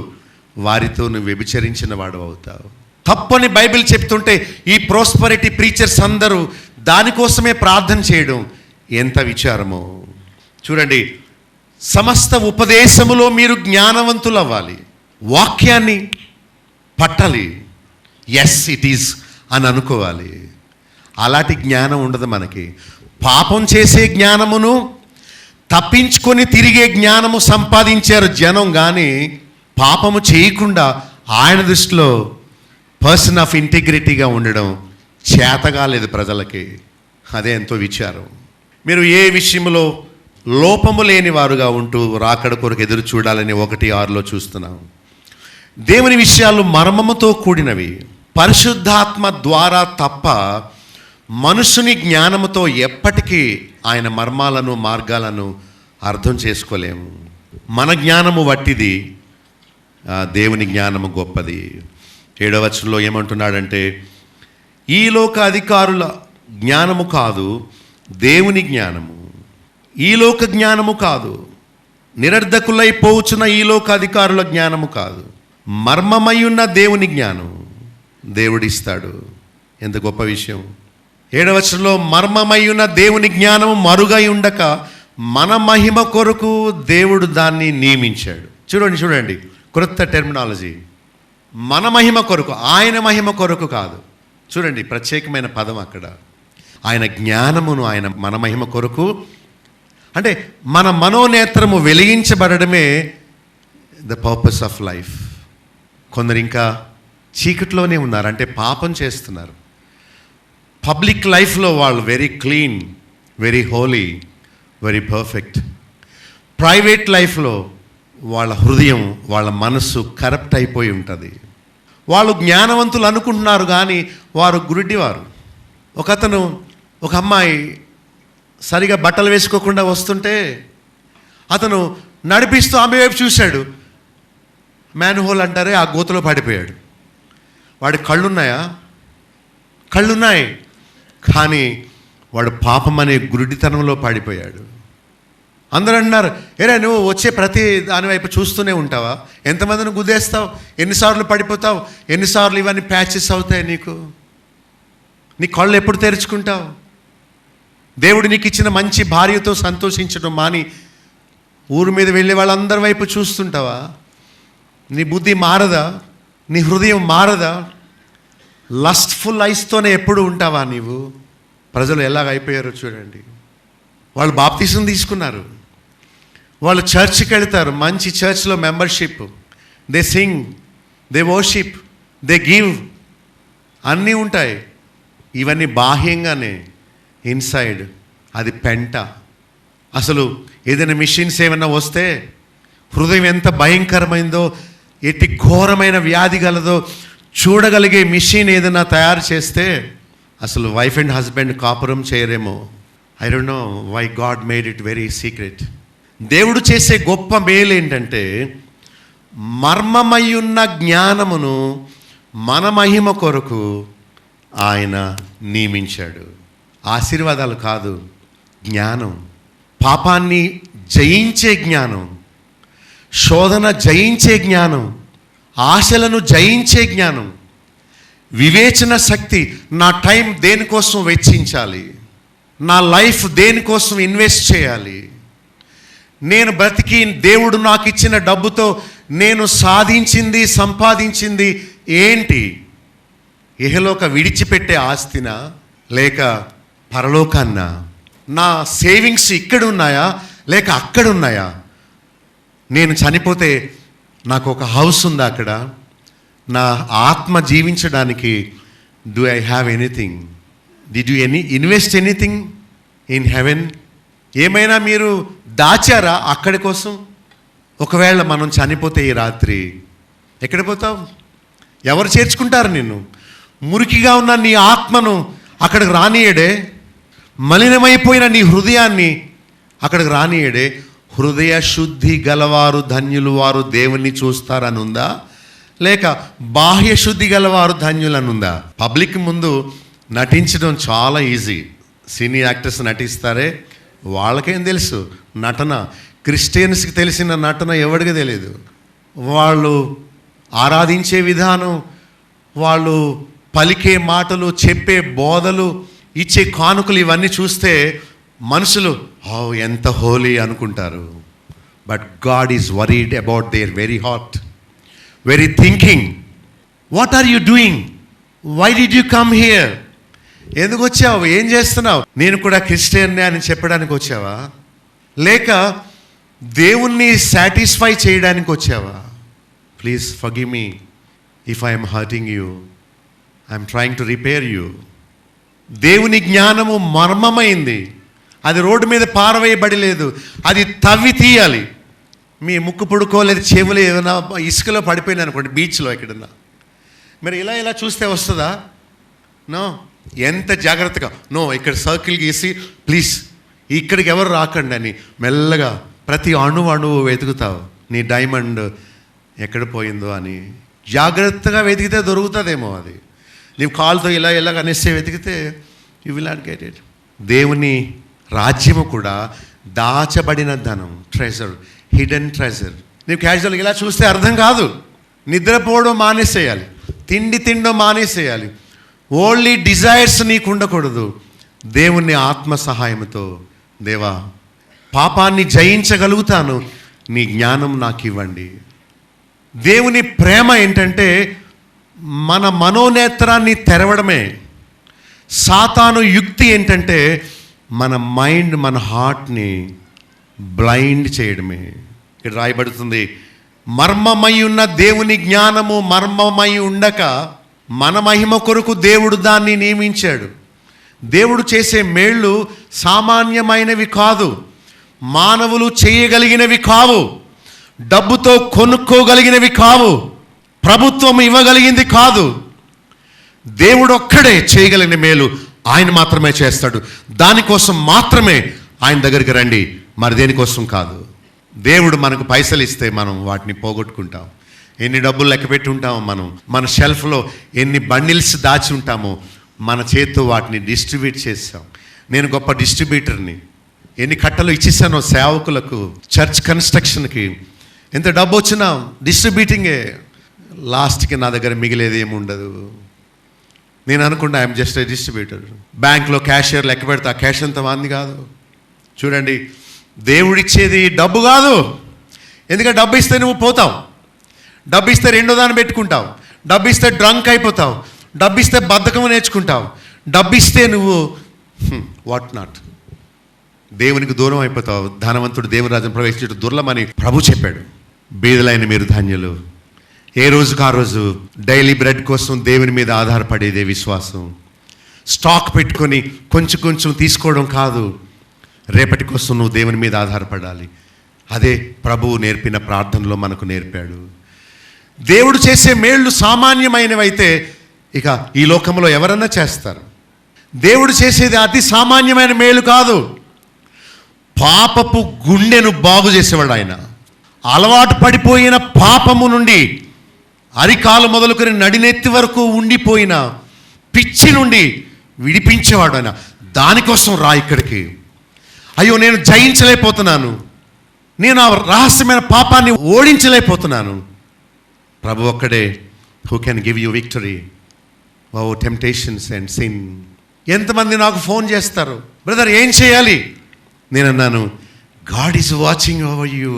వారితో నువ్వు వ్యభిచరించిన వాడు అవుతావు. తప్పని బైబిల్ చెప్తుంటే ఈ ప్రోస్పరిటీ ప్రీచర్స్ అందరూ దానికోసమే ప్రార్థన చేయడం ఎంత విచారమో చూడండి. సమస్త ఉపదేశములో మీరు జ్ఞానవంతులు అవ్వాలి. వాక్యాన్ని పట్టాలి. ఎస్ ఇట్ ఈస్ అని అనుకోవాలి. అలాంటి జ్ఞానం ఉండదు మనకి. పాపం చేసే జ్ఞానమును, తప్పించుకొని తిరిగే జ్ఞానము సంపాదించారు జనం, కానీ పాపము చేయకుండా ఆయన దృష్టిలో పర్సన్ ఆఫ్ ఇంటిగ్రిటీగా ఉండడం చేతగాలేదు ప్రజలకి. అదే ఎంతో విచారం. మీరు ఏ విషయంలో లోపము లేని వారుగా ఉంటూ రాకడ కొరకు ఎదురు చూడాలని 1:6 చూస్తున్నాం. దేవుని విషయాలు మర్మముతో కూడినవి. పరిశుద్ధాత్మ ద్వారా తప్ప మనుషుని జ్ఞానముతో ఎప్పటికీ ఆయన మర్మాలను, మార్గాలను అర్థం చేసుకోలేము. మన జ్ఞానము వట్టిది, దేవుని జ్ఞానము గొప్పది. 7వ వచనంలో ఏమంటున్నాడంటే, ఈ లోక అధికారుల జ్ఞానము కాదు, దేవుని జ్ఞానము. ఈ లోక జ్ఞానము కాదు, నిరర్ధకులైపోవచ్చున్న ఈ లోక అధికారుల జ్ఞానము కాదు, మర్మమయ్యున్న దేవుని జ్ఞానం దేవుడిస్తాడు. ఎంత గొప్ప విషయం! 7వ వచనంలో మర్మమయ్యున్న దేవుని జ్ఞానము మరుగై ఉండక మన మహిమ కొరకు దేవుడు దాన్ని నియమించాడు. చూడండి క్రొత్త టెర్మినాలజీ. మన మహిమ కొరకు, ఆయన మహిమ కొరకు కాదు. చూడండి ప్రత్యేకమైన పదం అక్కడ. ఆయన జ్ఞానమును ఆయన మన మహిమ కొరకు, అంటే మన మనోనేత్రము వెలిగించబడమే ద పర్పస్ ఆఫ్ లైఫ్. కొందరు ఇంకా చీకట్లోనే ఉన్నారు, అంటే పాపం చేస్తున్నారు. పబ్లిక్ లైఫ్లో వాళ్ళు very clean, very holy, very perfect. Private లైఫ్లో వాళ్ళ హృదయం, వాళ్ళ మనస్సు కరప్ట్ అయిపోయి ఉంటుంది. వాళ్ళు జ్ఞానవంతులు అనుకుంటున్నారు కానీ వారు గురుడివారు. ఒక అమ్మాయి సరిగా బట్టలు వేసుకోకుండా వస్తుంటే అతను నడిపిస్తూ ఆమె వైపు చూశాడు. మ్యాన్ హోల్ అంటారే, ఆ గోతులో పడిపోయాడు. వాడి కళ్ళున్నాయా? కళ్ళున్నాయి, కానీ వాడు పాపం అనే గురుడితనంలో పడిపోయాడు. అందరూ అన్నారు, ఏరా నువ్వు వచ్చే ప్రతి దాని వైపు చూస్తూనే ఉంటావా? ఎంతమందిని గుద్దేస్తావు? ఎన్నిసార్లు పడిపోతావు? ఎన్నిసార్లు ఇవన్నీ ప్యాచెస్ అవుతాయి నీకు? నీ కళ్ళు ఎప్పుడు తెరుచుకుంటావు? దేవుడు నీకు ఇచ్చిన మంచి భార్యతో సంతోషించడం మాని ఊరు మీద వెళ్ళే వాళ్ళందరి వైపు చూస్తుంటావా? నీ బుద్ధి మారదా? నీ హృదయం మారదా? లస్ట్ఫుల్ ఐస్తోనే ఎప్పుడు ఉంటావా నీవు? ప్రజలు ఎలాగ అయిపోయారో చూడండి. వాళ్ళు బాప్తిసం తీసుకున్నారు, వాళ్ళు చర్చ్కి వెళ్తారు, మంచి చర్చ్లో membership, they Singh, they worship, they give, అన్నీ ఉంటాయి. ఇవన్నీ బాహ్యంగానే, ఇన్సైడ్ అది పెంట. అసలు ఏదైనా మిషన్స్ ఏమైనా వస్తే హృదయం ఎంత భయంకరమైందో, ఎట్టి ఘోరమైన వ్యాధి గలదో చూడగలిగే మిషన్ ఏదైనా తయారు చేస్తే అసలు వైఫ్ అండ్ హస్బెండ్ కాపురం చేయరేమో. I don't know why God made it very secret. దేవుడు చేసే గొప్ప మేలు ఏంటంటే మర్మమయ్యున్న జ్ఞానమును మన మహిమ కొరకు ఆయన నియమించాడు. ఆశీర్వాదాలు కాదు, జ్ఞానం. పాపాన్ని జయించే జ్ఞానం, శోధన జయించే జ్ఞానం, ఆశలను జయించే జ్ఞానం, వివేచన శక్తి. నా టైం దేనికోసం వెచ్చించాలి, నా లైఫ్ దేనికోసం ఇన్వెస్ట్ చేయాలి, నేను బ్రతికి దేవుడు నాకు ఇచ్చిన డబ్బుతో నేను సాధించింది సంపాదించింది ఏంటి? ఇహలోక విడిచిపెట్టే ఆస్తినా లేక పరలోకాన్నా? నా సేవింగ్స్ ఇక్కడ ఉన్నాయా లేక అక్కడ ఉన్నాయా? నేను చనిపోతే నాకు ఒక హౌస్ ఉందా అక్కడ? నా ఆత్మ జీవించడానికి do I have anything? Did you invest anything in heaven? ఏమైనా మీరు దాచారా అక్కడి కోసం? ఒకవేళ మనం చనిపోతే ఈ రాత్రి ఎక్కడ పోతావు? ఎవరు చేర్చుకుంటారు నిన్ను? మురికిగా ఉన్న నీ ఆత్మను అక్కడికి రానియడే, మలినమైపోయిన నీ హృదయాన్ని అక్కడికి రానియడే. హృదయ శుద్ధి గలవారు ధన్యులు, వారు దేవుణ్ణి చూస్తారని ఉందా? లేక బాహ్య శుద్ధి గలవారు ధన్యులనుందా? పబ్లిక్ ముందు నటించడం చాలా ఈజీ. సినీ యాక్టర్స్ నటిస్తారే, వాళ్ళకేం తెలుసు నటన? క్రిస్టియన్స్కి తెలిసిన నటన ఎవరికి తెలియదు. వాళ్ళు ఆరాధించే విధానం, వాళ్ళు పలికే మాటలు, చెప్పే బోధలు, ఇచ్చే కానుకలు, ఇవన్నీ చూస్తే మనుషులు ఎంత హోలీ అనుకుంటారు. But God is worried about their very heart, very thinking. What are you doing? Why did you come here? ఎందుకు వచ్చావు? ఏం చేస్తున్నావు? నేను కూడా క్రిస్టియన్నే అని చెప్పడానికి వచ్చావా? లేక దేవుణ్ణి సాటిస్ఫై చేయడానికి వచ్చావా? Please forgive me if I'm hurting you. I'm trying to repair you. దేవుని జ్ఞానము మర్మమైంది, అది రోడ్డు మీద పారవేయబడి లేదు, అది తవ్వి తీయాలి. మీ ముక్కు పుడుకోలేదు, చెవులు ఏదైనా ఇసుకలో పడిపోయింది అనుకోండి, బీచ్లో ఎక్కడన్నా, మీరు ఇలా చూస్తే వస్తుందా? నో. ఎంత జాగ్రత్తగా, నో ఇక్కడ సర్కిల్ గీసి ప్లీజ్ ఇక్కడికి ఎవరు రాకండి అని మెల్లగా ప్రతి అణువు వెతుకుతావు. నీ డైమండ్ ఎక్కడ పోయిందో అని జాగ్రత్తగా వెతికితే దొరుకుతుందేమో. అది నీవు కాలుతో ఇలా అనేస్తే వెతికితే you will not get it. దేవుని రాజ్యము కూడా దాచబడిన ధనం, ట్రెజర్, హిడెన్ ట్రెజర్. నీవు క్యాజువల్గా ఇలా చూస్తే అర్థం కాదు. నిద్రపోవడం మానేసేయాలి, తినడం మానేసేయాలి. ఓన్లీ డిజైర్స్ నీకు ఉండకూడదు. దేవుని ఆత్మ సహాయంతో, దేవా పాపాన్ని జయించగలుగుతాను, నీ జ్ఞానం నాకు ఇవ్వండి. దేవుని ప్రేమ ఏంటంటే మన మనోనేత్రాన్ని తెరవడమే. సాతాను యుక్తి ఏంటంటే మన మైండ్, మన హార్ట్ని బ్లైండ్ చేయడమే. ఇక్కడ రాయబడుతుంది, మర్మమై ఉన్న దేవుని జ్ఞానము మర్మమై ఉండక మన మహిమ కొరకు దేవుడు దాన్ని నియమించాడు. దేవుడు చేసే మేళ్ళు సామాన్యమైనవి కాదు, మానవులు చేయగలిగినవి కావు, డబ్బుతో కొనుక్కోగలిగినవి కావు, ప్రభుత్వం ఇవ్వగలిగింది కాదు. దేవుడు ఒక్కడే చేయగలిగిన మేలు ఆయన మాత్రమే చేస్తాడు. దానికోసం మాత్రమే ఆయన దగ్గరికి రండి, మరి దేనికోసం కాదు. దేవుడు మనకు పైసలు ఇస్తే మనం వాటిని పోగొట్టుకుంటాం. ఎన్ని డబ్బులు లెక్క పెట్టి ఉంటామో మనం, మన షెల్ఫ్లో ఎన్ని బండిల్స్ దాచి ఉంటామో మన చేతితో వాటిని డిస్ట్రిబ్యూట్ చేస్తాం. నేను గొప్ప డిస్ట్రిబ్యూటర్ని, ఎన్ని కట్టలు ఇచ్చేసానో సేవకులకు, చర్చ్ కన్స్ట్రక్షన్కి. ఎంత డబ్బు వచ్చినా డిస్ట్రిబ్యూటింగే, లాస్ట్కి నా దగ్గర మిగిలేది ఏమి ఉండదు. నేను అనుకుంటా ఐఎమ్ జస్ట్ ఏ డిస్ట్రిబ్యూటర్. బ్యాంక్లో క్యాషియర్ లెక్క పెడతా, క్యాష్ అంత మంది కాదు. చూడండి, దేవుడిచ్చేది డబ్బు కాదు. ఎందుకంటే డబ్బు ఇస్తే నువ్వు పోతావు, డబ్బు ఇస్తే రెండో దాన్ని పెట్టుకుంటావు, డబ్బు ఇస్తే డ్రంక్ అయిపోతావు, డబ్బు ఇస్తే బద్ధకం నేర్చుకుంటావు, డబ్బు ఇస్తే నువ్వు వాట్ నాట్ దేవునికి దూరం అయిపోతావు. ధనవంతుడు దేవుని రాజ్యం ప్రవేశించడం దుర్లభమని ప్రభు చెప్పాడు. బీదలైన మీరు ధన్యులు. ఏ రోజుకు ఆ రోజు డైలీ బ్రెడ్ కోసం దేవుని మీద ఆధారపడేదే విశ్వాసం. స్టాక్ పెట్టుకొని కొంచెం కొంచెం తీసుకోవడం కాదు, రేపటి కోసం నువ్వు దేవుని మీద ఆధారపడాలి. అదే ప్రభువు నేర్పిన ప్రార్థనలో మనకు నేర్పాడు. దేవుడు చేసే మేళ్ళు సామాన్యమైనవైతే ఇక ఈ లోకంలో ఎవరన్నా చేస్తారు. దేవుడు చేసేది అతి సామాన్యమైన మేలు కాదు. పాపపు గుండెను బాగు చేసేవాడు ఆయన. అలవాటు పడిపోయిన పాపము నుండి అరికాలు మొదలుకొని నడినెత్తి వరకు ఉండిపోయిన పిచ్చి నుండి విడిపించేవాడు ఆయన. దానికోసం రా ఇక్కడికి. అయ్యో నేను జయించలేకపోతున్నాను, నేను ఆ రహస్యమైన పాపాన్ని ఓడించలేకపోతున్నాను. ప్రభు ఒక్కడే who can give you victory over temptations and sin. ఎంతమంది నాకు ఫోన్ చేస్తారు, బ్రదర్ ఏం చేయాలి? నేను అన్నాను, God is watching over you.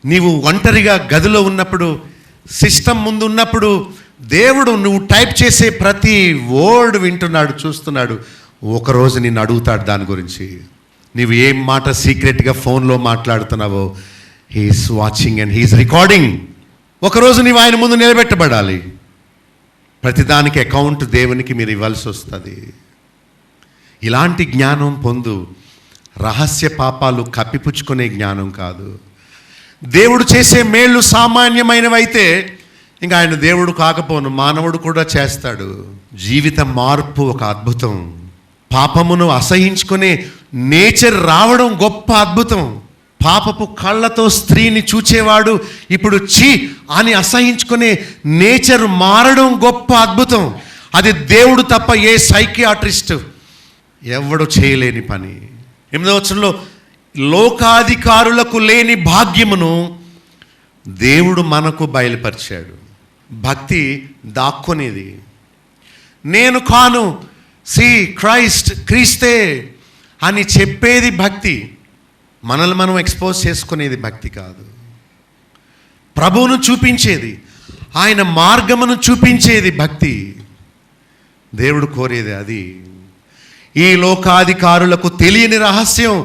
నీవు ఒంటరిగా గదిలో ఉన్నప్పుడు, సిస్టమ్ ముందు ఉన్నప్పుడు దేవుడు నువ్వు టైప్ చేసే ప్రతి వర్డ్ వింటున్నాడు, చూస్తున్నాడు. ఒకరోజు నిన్ను అడుగుతాడు దాని గురించి. నీవు ఏం మాట సీక్రెట్గా ఫోన్లో మాట్లాడుతున్నావో he's watching and he's recording. ఒకరోజు నీవు ఆయన ముందు నిలబెట్టబడాలి. ప్రతిదానికి అకౌంట్ దేవునికి మీరు ఇవ్వాల్సి వస్తుంది. ఇలాంటి జ్ఞానం పొందు. రహస్య పాపాలు కప్పిపుచ్చుకునే జ్ఞానం కాదు. దేవుడు చేసే మేళ్ళు సామాన్యమైనవైతే ఇంకా ఆయన దేవుడు కాకపోను, మానవుడు కూడా చేస్తాడు. జీవిత మార్పు ఒక అద్భుతం. పాపమును అసహించుకునే నేచర్ రావడం గొప్ప అద్భుతం. పాపపు కళ్ళతో స్త్రీని చూచేవాడు ఇప్పుడు ఛీ అని అసహించుకునే నేచర్ మారడం గొప్ప అద్భుతం. అది దేవుడు తప్ప ఏ సైకియాట్రిస్ట్ ఎవడు చేయలేని పని. 8వ వచనంలో లోకాధికారులకు లేని భాగ్యమును దేవుడు మనకు బయలుపరిచాడు. భక్తి దాక్కునేది. నేను కాను, సి క్రైస్ట్, క్రీస్తే అని చెప్పేది భక్తి. మనల్ని మనం ఎక్స్పోజ్ చేసుకునేది భక్తి కాదు. ప్రభువును చూపించేది, ఆయన మార్గమును చూపించేది భక్తి. దేవుడు కోరేది అది. ఈ లోకాధికారులకు తెలియని రహస్యం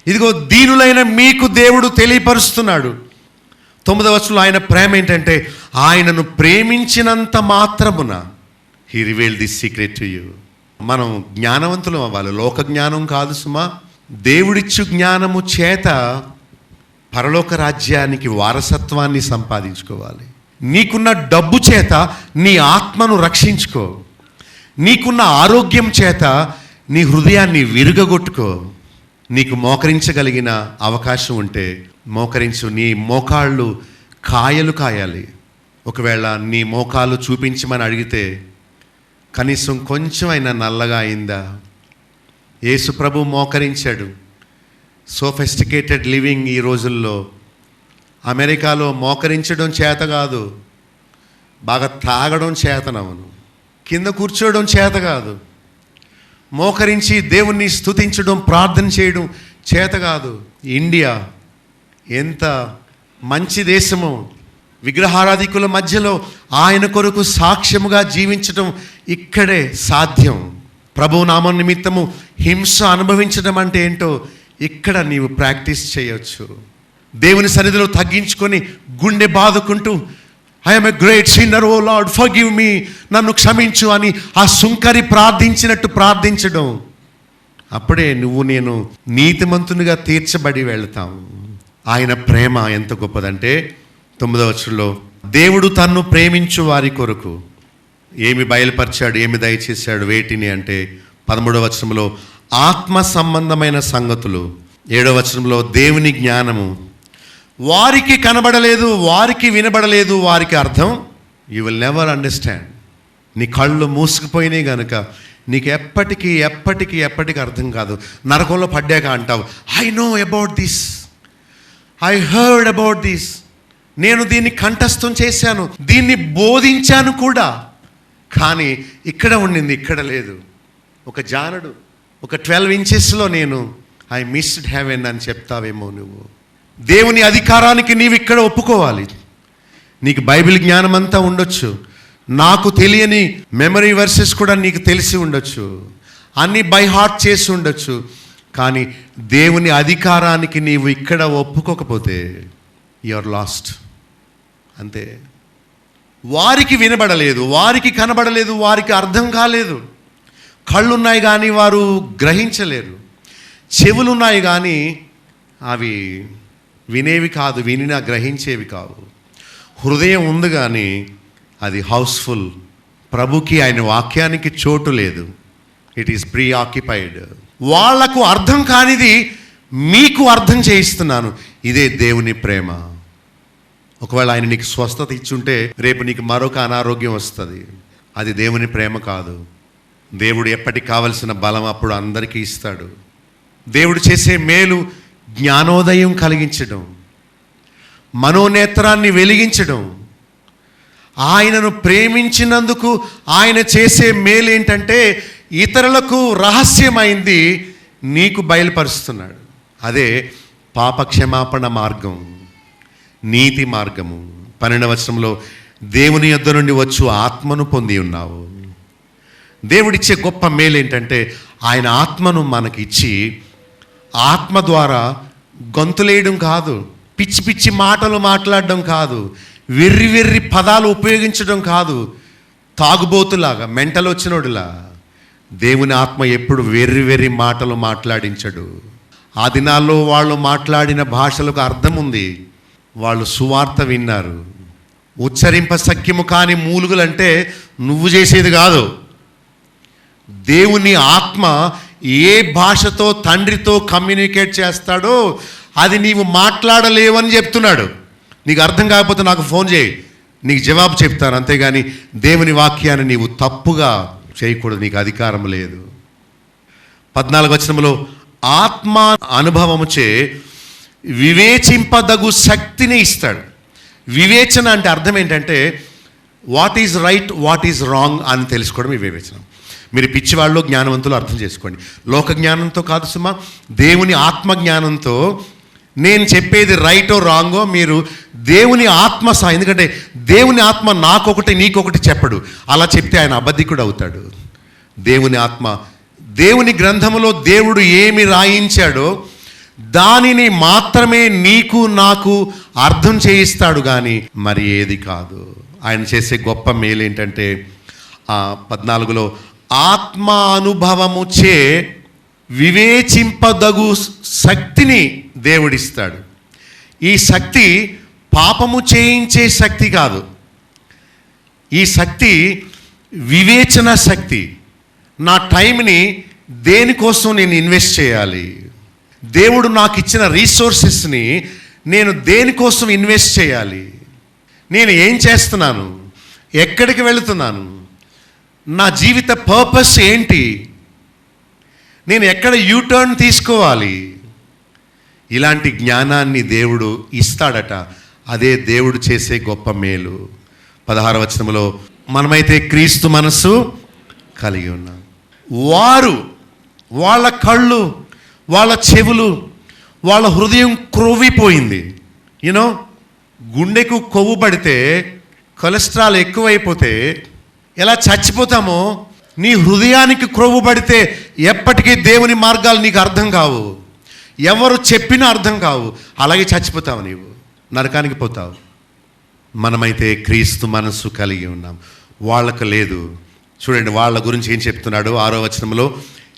ఇదిగో దీనులైన మీకు దేవుడు తెలియపరుస్తున్నాడు. 9వ వచనంలో ఆయన ప్రేమ ఏంటంటే ఆయనను ప్రేమించినంత మాత్రమున he revealed this secret to you. మనం జ్ఞానవంతులం అవ్వాలి, లోక జ్ఞానం కాదు సుమా. దేవుడిచ్చు జ్ఞానము చేత పరలోక రాజ్యానికి వారసత్వాన్ని సంపాదించుకోవాలి. నీకున్న డబ్బు చేత నీ ఆత్మను రక్షించుకో. నీకున్న ఆరోగ్యం చేత నీ హృదయాన్ని విరుగగొట్టుకో. నీకు మోకరించగలిగిన అవకాశం ఉంటే మోకరించు. నీ మోకాళ్ళు కాయలు కాయాలి. ఒకవేళ నీ మోకాలు చూపించమని అడిగితే కనీసం కొంచెం అయినా నల్లగా అయిందా? యేసు ప్రభు మోకరించాడు. సోఫిస్టికేటెడ్ లివింగ్ ఈ రోజుల్లో. అమెరికాలో మోకరించడం చేత కాదు, బాగా తాగడం చేతనవును. కింద కూర్చోవడం చేత కాదు, మోకరించి దేవుణ్ణి స్తుతించడం, ప్రార్థన చేయడం చేత కాదు. ఇండియా ఎంత మంచి దేశమో, విగ్రహారాధికుల మధ్యలో ఆయన కొరకు సాక్ష్యముగా జీవించడం ఇక్కడే సాధ్యం. ప్రభు నామం నిమిత్తము హింస అనుభవించడం అంటే ఏంటో ఇక్కడ నీవు ప్రాక్టీస్ చేయొచ్చు. దేవుని సన్నిధిలో తగ్గించుకొని గుండె బాదుకుంటూ I'm a great sinner, oh Lord forgive me, నన్ను క్షమించు అని ఆ సుంకరి ప్రార్థించినట్టు ప్రార్థించడం. అప్పుడే నువ్వు నేను నీతిమంతునిగా తీర్చబడి వెళ్తాం. ఆయన ప్రేమ ఎంత గొప్పదంటే 9వ వచనంలో దేవుడు తన్ను ప్రేమించు వారి కొరకు ఏమి బయలుపరిచాడు, ఏమి దయచేశాడు, వేటిని అంటే 13వ వచనంలో ఆత్మ సంబంధమైన సంగతులు, 7వ వచనంలో దేవుని జ్ఞానము. వారికి కనబడలేదు, వారికి వినబడలేదు, వారికి అర్థం యూ విల్ నెవర్ అండర్స్టాండ్. నీ కళ్ళు మూసుకుపోయినాయి కనుక నీకు ఎప్పటికీ అర్థం కాదు. నరకంలో పడ్డాక అంటావు, I know about this, I heard about this, నేను దీన్ని కంఠస్థం చేశాను, దీన్ని బోధించాను కూడా, కానీ ఇక్కడ ఉండింది ఇక్కడ లేదు. ఒక జానడు, ఒక 12 ఇంచెస్లో నేను ఐ మిస్డ్ హెవెన్ అని చెప్తావేమో నువ్వు. దేవుని అధికారానికి నీవు ఇక్కడ ఒప్పుకోవాలి. నీకు బైబిల్ జ్ఞానం అంతా ఉండొచ్చు, నాకు తెలియని మెమరీ వర్సెస్ కూడా నీకు తెలిసి ఉండొచ్చు, అన్నీ బై హార్ట్ చేసి ఉండొచ్చు, కానీ దేవుని అధికారానికి నీవు ఇక్కడ ఒప్పుకోకపోతే యు ఆర్ లాస్ట్. అంతే. వారికి వినబడలేదు, వారికి కనబడలేదు, వారికి అర్థం కాలేదు. కళ్ళున్నాయి కానీ వారు గ్రహించలేరు, చెవులున్నాయి కానీ అవి వినేవి కాదు, వినినా గ్రహించేవి కావు. హృదయం ఉంది కానీ అది హౌస్ఫుల్. ప్రభుకి, ఆయన వాక్యానికి చోటు లేదు. It is pre occupied. వాళ్లకు అర్థం కానిది మీకు అర్థం చేయిస్తున్నాను. ఇదే దేవుని ప్రేమ. ఒకవేళ ఆయన నీకు స్వస్థత ఇచ్చుంటే రేపు నీకు మరొక అనారోగ్యం వస్తుంది. అది దేవుని ప్రేమ కాదు. దేవుడు ఎప్పటికి కావలసిన బలం అప్పుడు అందరికీ ఇస్తాడు. దేవుడు చేసే మేలు జ్ఞానోదయం కలిగించడం, మనోనేత్రాన్ని వెలిగించడం. ఆయనను ప్రేమించినందుకు ఆయన చేసే మేలు ఏంటంటే ఇతరులకు రహస్యమైంది నీకు బయలుపరుస్తున్నాడు. అదే పాపక్షమాపణ మార్గం, నీతి మార్గము. 12వ వచనంలో దేవుని యొద్ద నుండి వచ్చు ఆత్మను పొంది ఉన్నావు. దేవుడిచ్చే గొప్ప మేలు ఏంటంటే ఆయన ఆత్మను మనకిచ్చి, ఆత్మ ద్వారా గొంతులేయడం కాదు, పిచ్చి పిచ్చి మాటలు మాట్లాడడం కాదు, వెర్రి పదాలు ఉపయోగించడం కాదు, తాగుబోతులాగా మెంటల్ వచ్చినోడులా. దేవుని ఆత్మ ఎప్పుడు వెర్రి మాటలు మాట్లాడించడు. ఆ దినాల్లో వాళ్ళు మాట్లాడిన భాషలకు అర్థం ఉంది. వాళ్ళు సువార్త విన్నారు. ఉచ్చరింప సఖ్యము కాని మూలుగులంటే నువ్వు చేసేది కాదు. దేవుని ఆత్మ ఏ భాషతో తండ్రితో కమ్యూనికేట్ చేస్తాడో అది నీవు మాట్లాడలేవని చెప్తున్నాడు. నీకు అర్థం కాకపోతే నాకు ఫోన్ చేయి, నీకు జవాబు చెప్తాను. అంతేగాని దేవుని వాక్యాన్ని నీవు తప్పుగా చేయకూడదు, నీకు అధికారం లేదు. 14వ వచనంలో ఆత్మ అనుభవముచే వివేచింపదగు శక్తిని ఇస్తాడు. వివేచన అంటే అర్థం ఏంటంటే what is right, what is wrong అని తెలుసుకోవడం వివేచన. మీరు పిచ్చివాళ్ళు, జ్ఞానవంతులు అర్థం చేసుకోండి. లోక జ్ఞానంతో కాదు సుమా, దేవుని ఆత్మ జ్ఞానంతో నేను చెప్పేది రైటో రాంగో మీరు దేవుని ఆత్మ ఎందుకంటే దేవుని ఆత్మ నాకొకటి నీకొకటి చెప్పడు. అలా చెప్తే ఆయన అబద్ధికుడు అవుతాడు. దేవుని ఆత్మ, దేవుని గ్రంథములో దేవుడు ఏమి రాయించాడో దానిని మాత్రమే నీకు నాకు అర్థం చేయిస్తాడు, కానీ మరి ఏది కాదు. ఆయన చేసే గొప్ప మేలు ఏంటంటే 14లో ఆత్మ అనుభవముచే వివేచింపదగు శక్తిని దేవుడిస్తాడు. ఈ శక్తి పాపము చేయించే శక్తి కాదు, ఈ శక్తి వివేచన శక్తి. నా టైంని దేనికోసం నేను ఇన్వెస్ట్ చేయాలి, దేవుడు నాకు ఇచ్చిన రీసోర్సెస్ని నేను దేనికోసం ఇన్వెస్ట్ చేయాలి, నేను ఏం చేస్తున్నాను, ఎక్కడికి వెళుతున్నాను, దేవుని ఆత్మ నా జీవిత పర్పస్ ఏంటి, నేను ఎక్కడ యూటర్న్ తీసుకోవాలి, ఇలాంటి జ్ఞానాన్ని దేవుడు ఇస్తాడట. అదే దేవుడు చేసే గొప్ప మేలు. 16వ వచనంలో మనమైతే క్రీస్తు మనస్సు కలిగి ఉన్నాం. వాళ్ళ కళ్ళు, వాళ్ళ చెవులు, వాళ్ళ హృదయం క్రొవ్విపోయింది. యూనో, గుండెకు కొవ్వు పడితే, కొలెస్ట్రాల్ ఎక్కువైపోతే ఎలా చచ్చిపోతామో, నీ హృదయానికి క్రొవ్వు పడితే ఎప్పటికీ దేవుని మార్గాలు నీకు అర్థం కావు, ఎవరు చెప్పినా అర్థం కావు, అలాగే చచ్చిపోతావు, నీవు నరకానికి పోతావు. మనమైతే క్రీస్తు మనస్సు కలిగి ఉన్నాం, వాళ్ళకు లేదు. చూడండి వాళ్ళ గురించి ఏం చెప్తున్నాడు 6వ వచనంలో,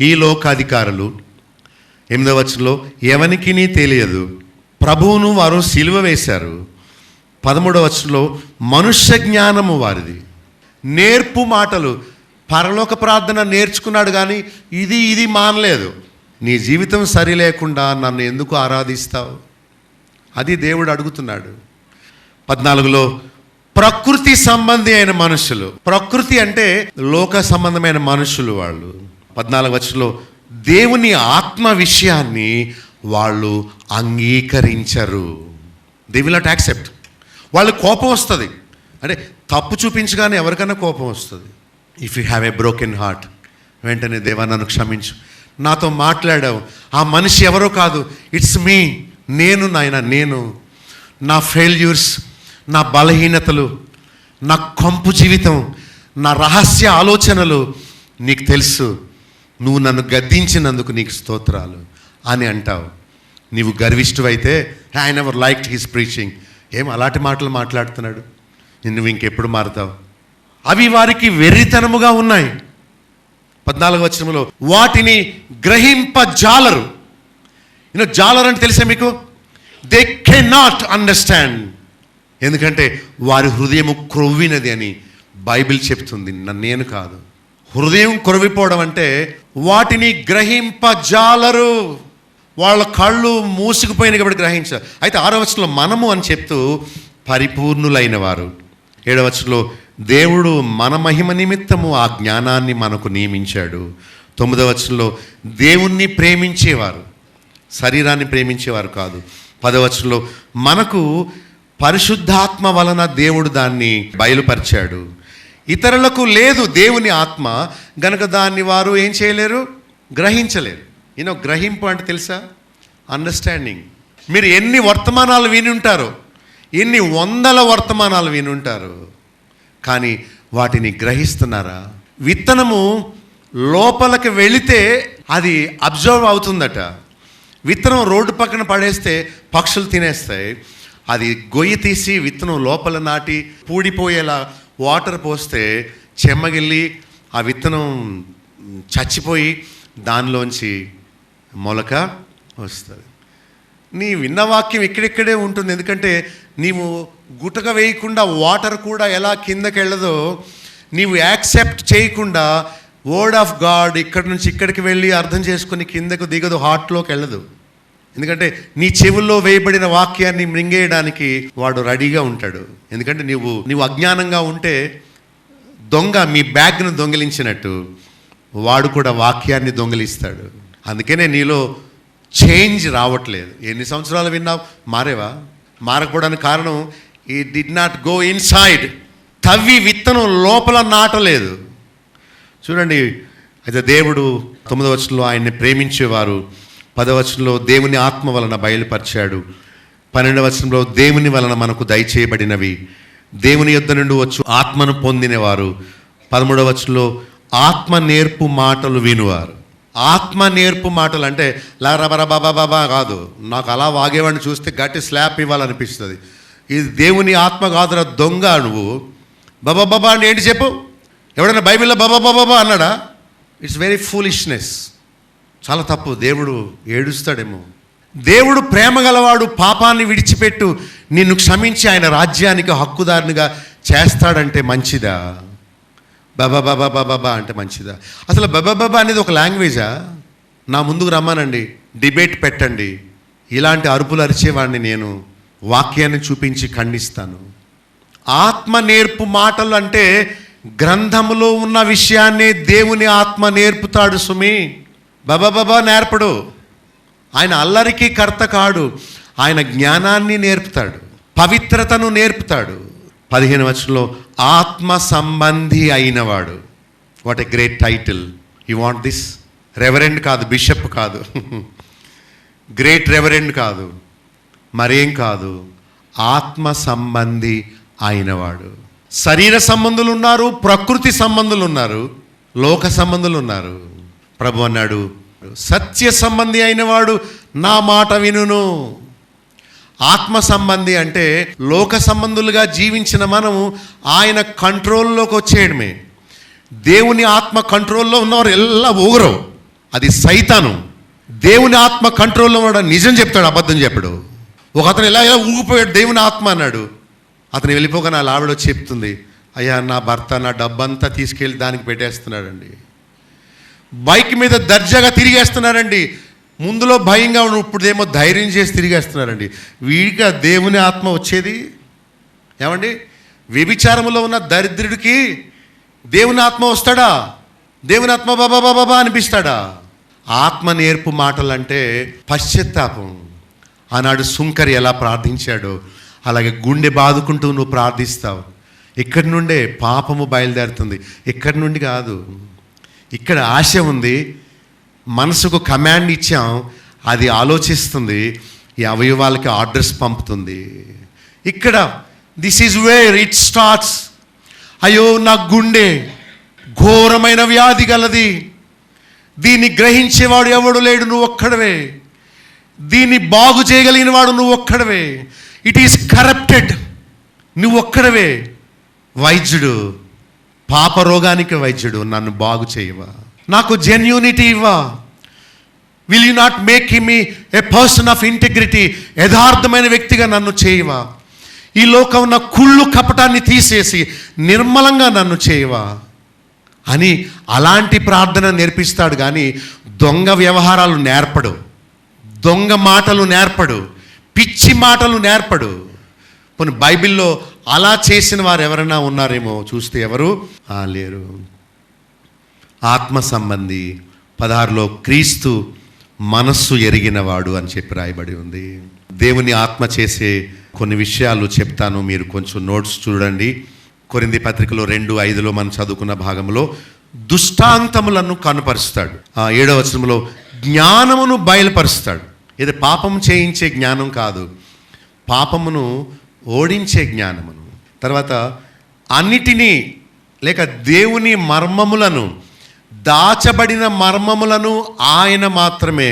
ఈ లోకాధికారులు. 8వ వచనంలో, ఎవనికి తెలియదు, ప్రభువును వారు సిలువ వేశారు. 13వ వచనంలో, మనుష్య జ్ఞానము వారిది, నేర్పు మాటలు. పరలోక ప్రార్థన నేర్చుకున్నాడు కానీ ఇది మానలేదు. నీ జీవితం సరి లేకుండా నన్ను ఎందుకు ఆరాధిస్తావు, అది దేవుడు అడుగుతున్నాడు. 14లో, ప్రకృతి సంబంధి అయిన మనుషులు. ప్రకృతి అంటే లోక సంబంధమైన మనుషులు వాళ్ళు. 14వ వచనంలో, దేవుని ఆత్మ విషయాన్ని వాళ్ళు అంగీకరించరు. They will not accept. వాళ్ళు కోపం వస్తుంది, అంటే తప్పు చూపించగానే ఎవరికైనా కోపం వస్తుంది. If you have a broken heart, వెంటనే దేవా నన్ను క్షమించు, నాతో మాట్లాడావు, ఆ మనిషి ఎవరో కాదు, ఇట్స్ మీ, నేను నాయన, నేను, నా ఫెయిల్యూర్స్, నా బలహీనతలు, నా కంపు జీవితం, నా రహస్య ఆలోచనలు నీకు తెలుసు, నువ్వు నన్ను గద్దించినందుకు నీకు స్తోత్రాలు అని అంటావు. నీవు గర్విష్ఠువైతే, I never liked his preaching, ఏం అలాంటి మాటలు మాట్లాడుతున్నాడు, నువ్వు ఇంకెప్పుడు మారుతావు. అవి వారికి వెర్రితనముగా ఉన్నాయి. 14వ వచనంలో, వాటిని గ్రహింపజాలరు. జాలరు అంటే తెలుసా మీకు? They cannot understand. ఎందుకంటే వారి హృదయము క్రొవ్వినది అని బైబిల్ చెప్తుంది, నేను కాదు. హృదయం క్రొవ్విపోవడం అంటే వాటిని గ్రహింపజాలరు. వాళ్ళ కళ్ళు మూసుకుపోయినాయి కాబట్టి గ్రహించారు. అయితే 6వ వచనంలో మనము అని చెప్తూ పరిపూర్ణులైన వారు. 7వ వచనంలో, దేవుడు మన మహిమ నిమిత్తము ఆ జ్ఞానాన్ని మనకు నియమించాడు. 9వ వచనంలో, దేవుణ్ణి ప్రేమించేవారు, శరీరాన్ని ప్రేమించేవారు కాదు. 10వ వచనంలో, మనకు పరిశుద్ధాత్మ వలన దేవుడు దాన్ని బయలుపరిచాడు. ఇతరులకు లేదు దేవుని ఆత్మ గనక దాన్ని వారు ఏం చేయలేరు, గ్రహించలేరు. గ్రహింపు అంటే తెలుసా? అండర్స్టాండింగ్. మీరు ఎన్ని వర్తమానాలు విని ఉంటారో, ఎన్ని వందల వర్తమానాలు విని ఉంటారు, కానీ వాటిని గ్రహిస్తున్నారా? విత్తనము లోపలికి వెళితే అది అబ్జర్వ్ అవుతుందట. విత్తనం రోడ్డు పక్కన పడేస్తే పక్షులు తినేస్తాయి. అది గొయ్యి తీసి విత్తనం లోపల నాటి పూడిపోయేలా వాటర్ పోస్తే చెమ్మగిల్లి ఆ విత్తనం చచ్చిపోయి దానిలోంచి మొలక వస్తుంది. నీ విన్న వాక్యం ఇక్కడిక్కడే ఉంటుంది. ఎందుకంటే నీవు గుటక వేయకుండా వాటర్ కూడా ఎలా కిందకి వెళ్ళదో, నీవు యాక్సెప్ట్ చేయకుండా వర్డ్ ఆఫ్ గాడ్ ఇక్కడి నుంచి ఇక్కడికి వెళ్ళి అర్థం చేసుకుని కిందకు దిగదు, హార్ట్లోకి వెళ్ళదు. ఎందుకంటే నీ చెవుల్లో వేయబడిన వాక్యాన్ని మృంగేయడానికి వాడు రెడీగా ఉంటాడు. ఎందుకంటే నీవు అజ్ఞానంగా ఉంటే దొంగ మీ బ్యాగ్ను దొంగిలించినట్టు వాడు కూడా వాక్యాన్ని దొంగిలిస్తాడు. అందుకనే నీలో చేంజ్ రావట్లేదు. ఎన్ని సంవత్సరాలు విన్నావు, మారేవా? మారకపోవడానికి కారణం ఈ డిడ్ నాట్ గో ఇన్సైడ్. తవ్వి విత్తనం లోపల నాటలేదు. చూడండి, అయితే దేవుడు 9వ వచనంలో ఆయన్ని ప్రేమించేవారు, 10వ వచనంలో దేవుని ఆత్మ వలన బయలుపరిచాడు, 12వ వచనంలో దేవుని వలన మనకు దయచేయబడినవి, దేవుని యొద్ద నుండి వచ్చు ఆత్మను పొందినవారు, 13వ వచనంలో ఆత్మ నేర్పు మాటలు వినువారు. ఆత్మ నేర్పు మాటలు అంటే లారబరా బాబా బాబా కాదు. నాకు అలా వాగేవాడిని చూస్తే గట్టి స్లాప్ ఇవ్వాలనిపిస్తుంది. ఇది దేవుని ఆత్మ కాదురా దొంగ. నువ్వు బాబా బాబా అంటే ఏంటి చెప్పు? ఎవడైనా బైబిల్లో బాబా బాబా అన్నాడా? ఇట్స్ వెరీ ఫూలిష్నెస్, చాలా తప్పు. దేవుడు ఏడుస్తాడేమో. దేవుడు ప్రేమ గలవాడు, పాపాన్ని విడిచిపెట్టు, నిన్ను క్షమించి ఆయన రాజ్యానికి హక్కుదారునిగా చేస్తాడంటే మంచిదా? బాబా బాబా బాబా అంటే మంచిదా? అసలు బాబా బాబా అనేది ఒక లాంగ్వేజా? నా ముందుకు రమ్మానండి, డిబేట్ పెట్టండి, ఇలాంటి అరుపులు అరిచేవాడిని నేను వాక్యాన్ని చూపించి ఖండిస్తాను. ఆత్మ నేర్పు మాటలు అంటే గ్రంథములో ఉన్న విషయాన్నే దేవుని ఆత్మ నేర్పుతాడు సుమి. బాబా నేర్పడు. ఆయన అల్లరికి కర్త కాడు. ఆయన జ్ఞానాన్ని నేర్పుతాడు, పవిత్రతను నేర్పుతాడు. 15వ వచనంలో ఆత్మ సంబంధి అయినవాడు. What a great title. You want this? Reverend కాదు, బిషప్ కాదు, గ్రేట్ రెవరెండ్ కాదు, మరేం కాదు, ఆత్మ సంబంధి అయినవాడు. శరీర సంబంధులు ఉన్నారు, ప్రకృతి సంబంధులు ఉన్నారు, లోక సంబంధులు ఉన్నారు. ప్రభు అన్నాడు, సత్య సంబంధి అయినవాడు నా మాట వినును. ఆత్మ సంబంధి అంటే లోక సంబంధులుగా జీవించిన మనము ఆయన కంట్రోల్లోకి వచ్చేయడమే. దేవుని ఆత్మ కంట్రోల్లో ఉన్నవారు ఎలా ఊగరు, అది సైతాను. దేవుని ఆత్మ కంట్రోల్లో ఉన్నాడు, నిజం చెప్తాడు, అబద్ధం చెప్పడు. ఒక అతను ఎలా ఊగిపోయాడు, దేవుని ఆత్మ అన్నాడు. అతను వెళ్ళిపోగా నా ఆవిడ వచ్చి చెప్తుంది, అయ్యా నా భర్త నా డబ్బంతా తీసుకెళ్ళి దానికి పెట్టేస్తున్నాడండి. బైక్ మీద దర్జాగా తిరిగేస్తున్నారండి. ముందులో భయంగా ఉన్న ఇప్పుడేమో ధైర్యం చేసి తిరిగేస్తున్నారండి. వీడికి ఆ దేవుని ఆత్మ వచ్చేది ఏమండి? వ్యభిచారములో ఉన్న దరిద్రుడికి దేవుని ఆత్మ వస్తాడా? దేవుని ఆత్మ బాబా బాబా అనిపిస్తాడా? ఆత్మ నేర్పు మాటలంటే పశ్చాత్తాపం. ఆనాడు సుంకరి ఎలా ప్రార్థించాడో అలాగే గుండె బాదుకుంటూ నువ్వు ప్రార్థిస్తావు. ఇక్కడి నుండే పాపము బయలుదేరుతుంది, ఇక్కడి నుండి కాదు. ఇక్కడ ఆశ ఉంది, మనసుకు కమాండ్ ఇచ్చాం, అది ఆలోచిస్తుంది, ఈ అవయవాలకి ఆర్డర్స్ పంపుతుంది. ఇక్కడ this is where it starts. అయ్యో నా గుండె ఘోరమైన వ్యాధి గలది, దీన్ని గ్రహించేవాడు ఎవడు లేడు, నువ్వు ఒక్కడవే. దీన్ని బాగు చేయగలిగిన వాడు నువ్వు ఒక్కడవే. ఇట్ ఈస్ కరప్టెడ్, నువ్వు ఒక్కడవే. వైద్యుడు, పాప రోగానికి వైద్యుడు, నన్ను బాగు చేయవా, నాకు జెన్యూనిటీ ఇవ్వా. Will you not make him a person of integrity, యథార్థమైన వ్యక్తిగా నన్ను చేయవా. ఈ లోకం ఉన్న కుళ్ళు కపటాన్ని తీసేసి నిర్మలంగా నన్ను చేయవా అని అలాంటి ప్రార్థన నేర్పిస్తాడు. కానీ దొంగ వ్యవహారాలు నేర్పడు, దొంగ మాటలు నేర్పడు, పిచ్చి మాటలు నేర్పడు. కొన్ని బైబిల్లో అలా చేసిన వారు ఎవరైనా ఉన్నారేమో చూస్తే ఎవరు లేరు. ఆత్మ సంబంధి 16లో క్రీస్తు మనస్సు ఎరిగినవాడు అని చెప్పి రాయబడి ఉంది. దేవుని ఆత్మ చేసే కొన్ని విషయాలు చెప్తాను, మీరు కొంచెం నోట్స్ చూడండి. కొరింథీ పత్రికలో 2:5 మనం చదువుకున్న భాగంలో దుష్టాంతములను కనుపరుస్తాడు. 7వ వచనంలో జ్ఞానమును బయలుపరుస్తాడు. ఇది పాపం చేయించే జ్ఞానం కాదు, పాపమును ఓడించే జ్ఞానమును. తర్వాత అన్నిటినీ లేక దేవుని మర్మములను, దాచబడిన మర్మములను ఆయన మాత్రమే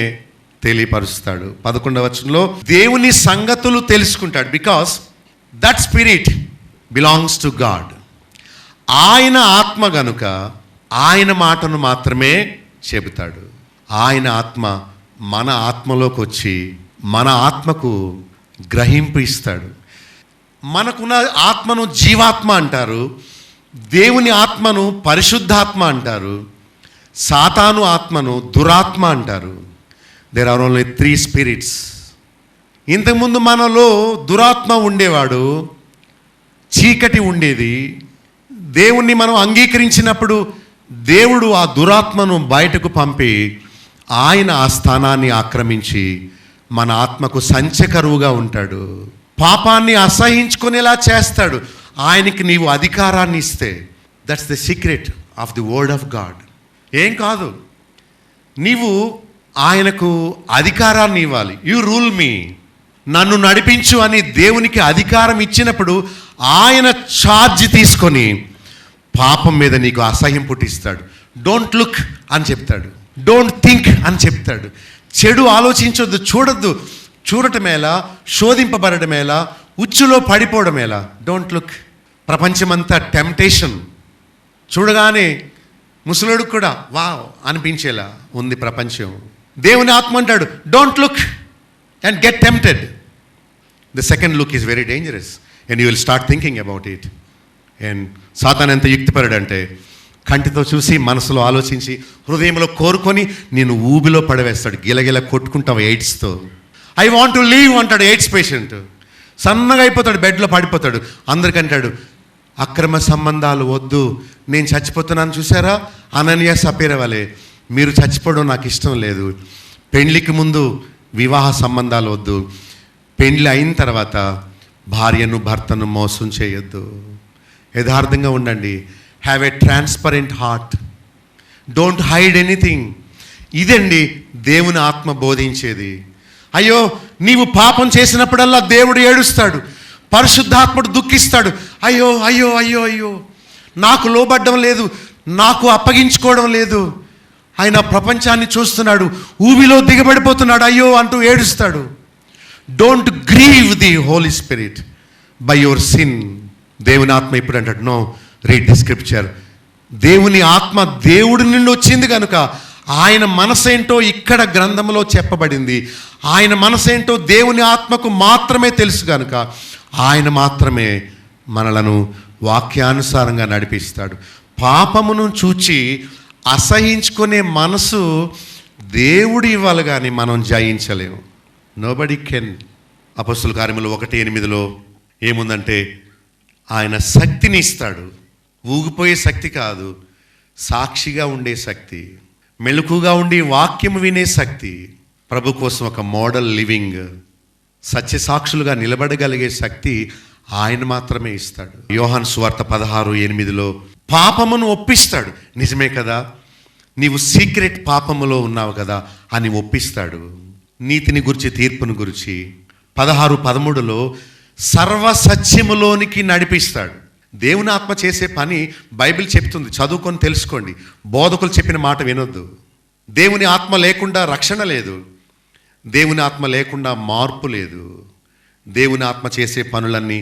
తెలియపరుస్తాడు. 11వ వచనంలో దేవుని సంగతులు తెలుసుకుంటాడు. Because that spirit belongs to God. ఆయన ఆత్మ గనుక ఆయన మాటను మాత్రమే చెబుతాడు. ఆయన ఆత్మ మన ఆత్మలోకి వచ్చి మన ఆత్మకు గ్రహింపు ఇస్తాడు. మనకున్న ఆత్మను జీవాత్మ అంటారు, దేవుని ఆత్మను పరిశుద్ధాత్మ అంటారు, సాతాను ఆత్మను దురాత్మ అంటారు. There are only 3 spirits. ఇంతకుముందు మనలో దురాత్మ ఉండేవాడు, చీకటి ఉండేది. దేవుణ్ణి మనం అంగీకరించినప్పుడు దేవుడు ఆ దురాత్మను బయటకు పంపి ఆయన ఆ స్థానాన్ని ఆక్రమించి మన ఆత్మకు సంచకరువుగా ఉంటాడు. పాపాన్ని అసహించుకునేలా చేస్తాడు. ఆయనకి నీవు అధికారాన్ని ఇస్తే, that's the secret of the word of God. ఏం కాదు, నీవు ఆయనకు అధికారాన్ని ఇవ్వాలి. యు రూల్ మీ, నన్ను నడిపించు అని దేవునికి అధికారం ఇచ్చినప్పుడు ఆయన ఛార్జ్ తీసుకొని పాపం మీద నీకు అసహ్యం పుట్టిస్తాడు. డోంట్ లుక్ అని చెప్తాడు, డోంట్ థింక్ అని చెప్తాడు. చెడు ఆలోచించొద్దు, చూడొద్దు. చూడటమేలా, శోధింపబడటమేలా, ఉచ్చులో పడిపోవడమేలా. Don't look. ప్రపంచమంతా టెంప్టేషన్. చూడగానే ముసలుడికి కూడా వావ్ అనిపించేలా ఉంది ప్రపంచం. దేవుని ఆత్మ అంటాడు don't look and get tempted. The second look is very dangerous and you will start thinking about it. And సాతాను ఎంత యుక్తిపరుడంటే కంటితో చూసి, మనసులో ఆలోచించి, హృదయంలో కోరుకొని నేను ఊబిలో పడవేస్తాడు. గిలగిల కొట్టుకుంటావు ఎయిడ్స్తో. ఐ వాంట్ టు లీవ్ అంటాడు ఎయిడ్స్ పేషెంట్. సన్నగా అయిపోతాడు, బెడ్లో పడిపోతాడు. అందరికంటాడు అక్రమ సంబంధాలు వద్దు, నేను చచ్చిపోతున్నాను. చూసారా, అననీయ సపీరా వలె మీరు చచ్చిపోవడం నాకు ఇష్టం లేదు. పెండ్లికి ముందు వివాహ సంబంధాలు వద్దు, పెండ్లి అయిన తర్వాత భార్యను భర్తను మోసం చేయొద్దు. యథార్థంగా ఉండండి. Have a transparent heart, don't hide anything. ఇదండి దేవుని ఆత్మ బోధించేది. అయ్యో, నీవు పాపం చేసినప్పుడల్లా దేవుడు ఏడుస్తాడు, పరిశుద్ధాత్ముడు దుఃఖిస్తాడు. అయ్యో అయ్యో అయ్యో అయ్యో, నాకు లోబడ్డం లేదు, నాకు అప్పగించుకోవడం లేదు. ఆయన ప్రపంచాన్ని చూస్తున్నాడు, ఊబిలో దిగబడిపోతున్నాడు, అయ్యో అంటూ ఏడుస్తాడు. Don't grieve the Holy Spirit by your sin. దేవుని ఆత్మ ఇప్పుడు అంటాడు, నో, రీడ్ ది స్క్రిప్చర్. దేవుని ఆత్మ దేవుడి నుండి వచ్చింది కనుక ఆయన మనసేంటో ఇక్కడ గ్రంథంలో చెప్పబడింది. ఆయన మనసేంటో దేవుని ఆత్మకు మాత్రమే తెలుసు కనుక ఆయన మాత్రమే మనలను వాక్యానుసారంగా నడిపిస్తాడు. పాపమును చూచి అసహించుకునే మనసు దేవుడు ఇవ్వాలి కానీ మనం జయించలేము. Nobody can. అపొస్తలుల కార్యములు 1:8 ఏముందంటే, ఆయన శక్తిని ఇస్తాడు. ఊగిపోయే శక్తి కాదు, సాక్షిగా ఉండే శక్తి, మెలకుగా ఉండి వాక్యం వినే శక్తి, ప్రభు కోసం ఒక మోడల్ లివింగ్, సత్యసాక్షులుగా నిలబడగలిగే శక్తి ఆయన మాత్రమే ఇస్తాడు. యోహాను సువార్త 16:8 పాపమును ఒప్పిస్తాడు. నిజమే కదా, నీవు సీక్రెట్ పాపములో ఉన్నావు కదా అని ఒప్పిస్తాడు. నీతిని గురించి, తీర్పును గురించి 16:13 సర్వసత్యములోనికి నడిపిస్తాడు. దేవుని ఆత్మ చేసే పని బైబిల్ చెప్తుంది, చదువుకొని తెలుసుకోండి. బోధకులు చెప్పిన మాట వినొద్దు. దేవుని ఆత్మ లేకుండా రక్షణ లేదు, దేవుని ఆత్మ లేకుండా మార్పు లేదు. దేవుని ఆత్మ చేసే పనులన్నీ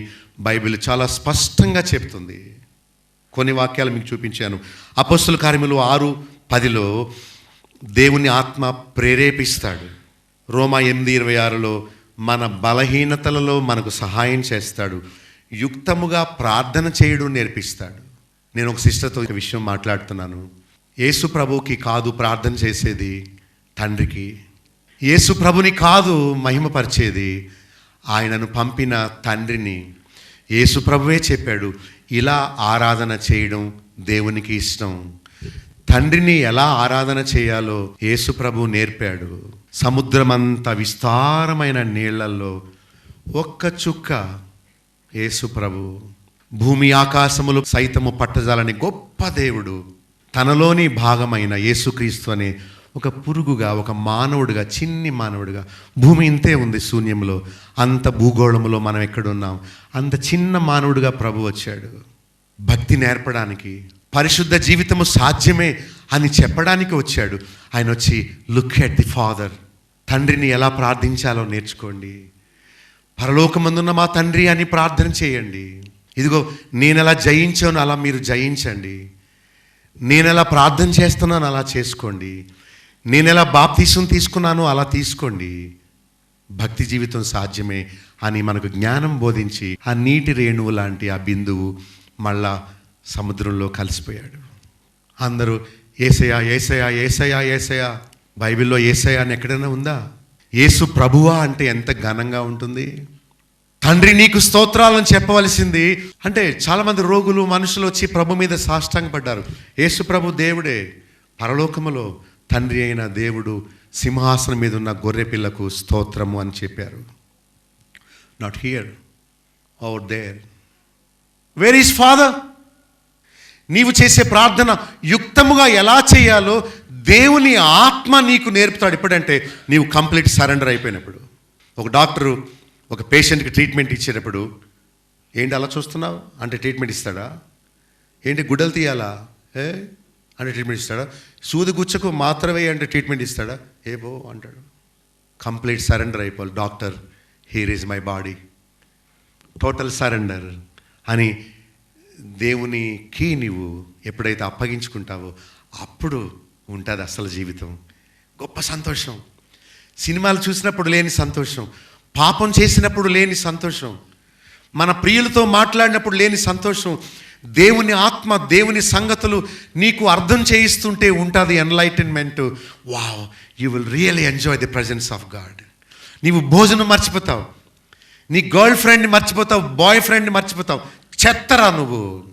బైబిల్ చాలా స్పష్టంగా చెప్తుంది. కొన్ని వాక్యాలు మీకు చూపించాను. అపొస్తలుల కార్యములు 6:10 దేవుని ఆత్మ ప్రేరేపిస్తాడు. రోమా 8:26 మన బలహీనతలలో మనకు సహాయం చేస్తాడు. యుక్తముగా ప్రార్థన చేయడం నేర్పిస్తాడు. నేను ఒక సిస్టర్తో ఒక విషయం మాట్లాడుతున్నాను. యేసు ప్రభువుకి కాదు ప్రార్థన చేసేది, తండ్రికి. యేసు ప్రభుని కాదు మహిమపరిచేది, ఆయనను పంపిన తండ్రిని. యేసు ప్రభువే చెప్పాడు, ఇలా ఆరాధన చేయడం దేవునికి ఇష్టం. తండ్రిని ఎలా ఆరాధన చేయాలో యేసు ప్రభు నేర్పాడు. సముద్రమంత విస్తారమైన నీళ్లలో ఒక్క చుక్క యేసు ప్రభు, భూమి ఆకాశములు సైతము పట్టజాలని గొప్ప దేవుడు, తనలోని భాగమైన యేసుక్రీస్తు అనే ఒక పురుగుగా, ఒక మానవుడిగా, చిన్ని మానవుడిగా, భూమి ఇంతే ఉంది శూన్యంలో, అంత భూగోళములో మనం ఎక్కడున్నాం, అంత చిన్న మానవుడిగా ప్రభు వచ్చాడు. భక్తి నేర్పడానికి, పరిశుద్ధ జీవితము సాధ్యమే అని చెప్పడానికి వచ్చాడు. ఆయన వచ్చి, లుక్ ఎట్ ది ఫాదర్, తండ్రిని ఎలా ప్రార్థించాలో నేర్చుకోండి, పరలోకమందున్న మా తండ్రి అని ప్రార్థన చేయండి. ఇదిగో నేను ఎలా జయించాను అలా మీరు జయించండి, నేను ఎలా ప్రార్థన చేస్తున్నాను అలా చేసుకోండి, నేను ఎలా బాప్తీసం తీసుకున్నానో అలా తీసుకోండి. భక్తి జీవితం సాధ్యమే అని మనకు జ్ఞానం బోధించి, ఆ నీటి రేణువు లాంటి ఆ బిందువు మళ్ళా సముద్రంలో కలిసిపోయాడు. అందరూ యేసయ్యా యేసయ్యా యేసయ్యా యేసయ్యా. బైబిల్లో యేసయ్యా అని ఎక్కడైనా ఉందా? యేసు ప్రభువా అంటే ఎంత ఘనంగా ఉంటుంది. తండ్రి నీకు స్తోత్రాలను చెప్పవలసింది. అంటే చాలామంది రోగులు, మనుషులు వచ్చి ప్రభు మీద సాష్టాంగపడ్డారు. యేసు ప్రభు దేవుడే, పరలోకములో తండ్రి అయిన దేవుడు సింహాసనం మీద ఉన్న గొర్రె పిల్లకు స్తోత్రము అని చెప్పారు. Not here, out there. Where is father? నీవు చేసే ప్రార్థన యుక్తముగా ఎలా చేయాలో దేవుని ఆత్మ నీకు నేర్పుతాడు. ఎప్పుడంటే నీవు కంప్లీట్ సరెండర్ అయిపోయినప్పుడు. ఒక డాక్టరు ఒక పేషెంట్కి ట్రీట్మెంట్ ఇచ్చేటప్పుడు, ఏంటి అలా చూస్తున్నావు అంటే ట్రీట్మెంట్ ఇస్తాడా? ఏంటి గుడ్డలు తీయాలా అంటే ట్రీట్మెంట్ ఇస్తాడా? సూది గుచ్చకు మాత్రమే అంటే ట్రీట్మెంట్ ఇస్తాడా? ఏబో అంటాడు. కంప్లీట్ సరెండర్ అయిపోవాలి. Doctor, here is my body, total surrender అని దేవునికి నీవు ఎప్పుడైతే అప్పగించుకుంటావో అప్పుడు ఉంటుంది అసలు జీవితం. గొప్ప సంతోషం. సినిమాలు చూసినప్పుడు లేని సంతోషం, పాపం చేసినప్పుడు లేని సంతోషం, మన ప్రియులతో మాట్లాడినప్పుడు లేని సంతోషం, దేవుని ఆత్మ, దేవుని సంగతులు నీకు అర్థం చేయిస్తుంటే ఉంటుంది enlightenment. Wow, you will really enjoy the presence of God. నీవు భోజనం మర్చిపోతావు, నీ గర్ల్ ఫ్రెండ్ని మర్చిపోతావు, బాయ్ ఫ్రెండ్ని మర్చిపోతావు, చెత్తరా నువ్వు,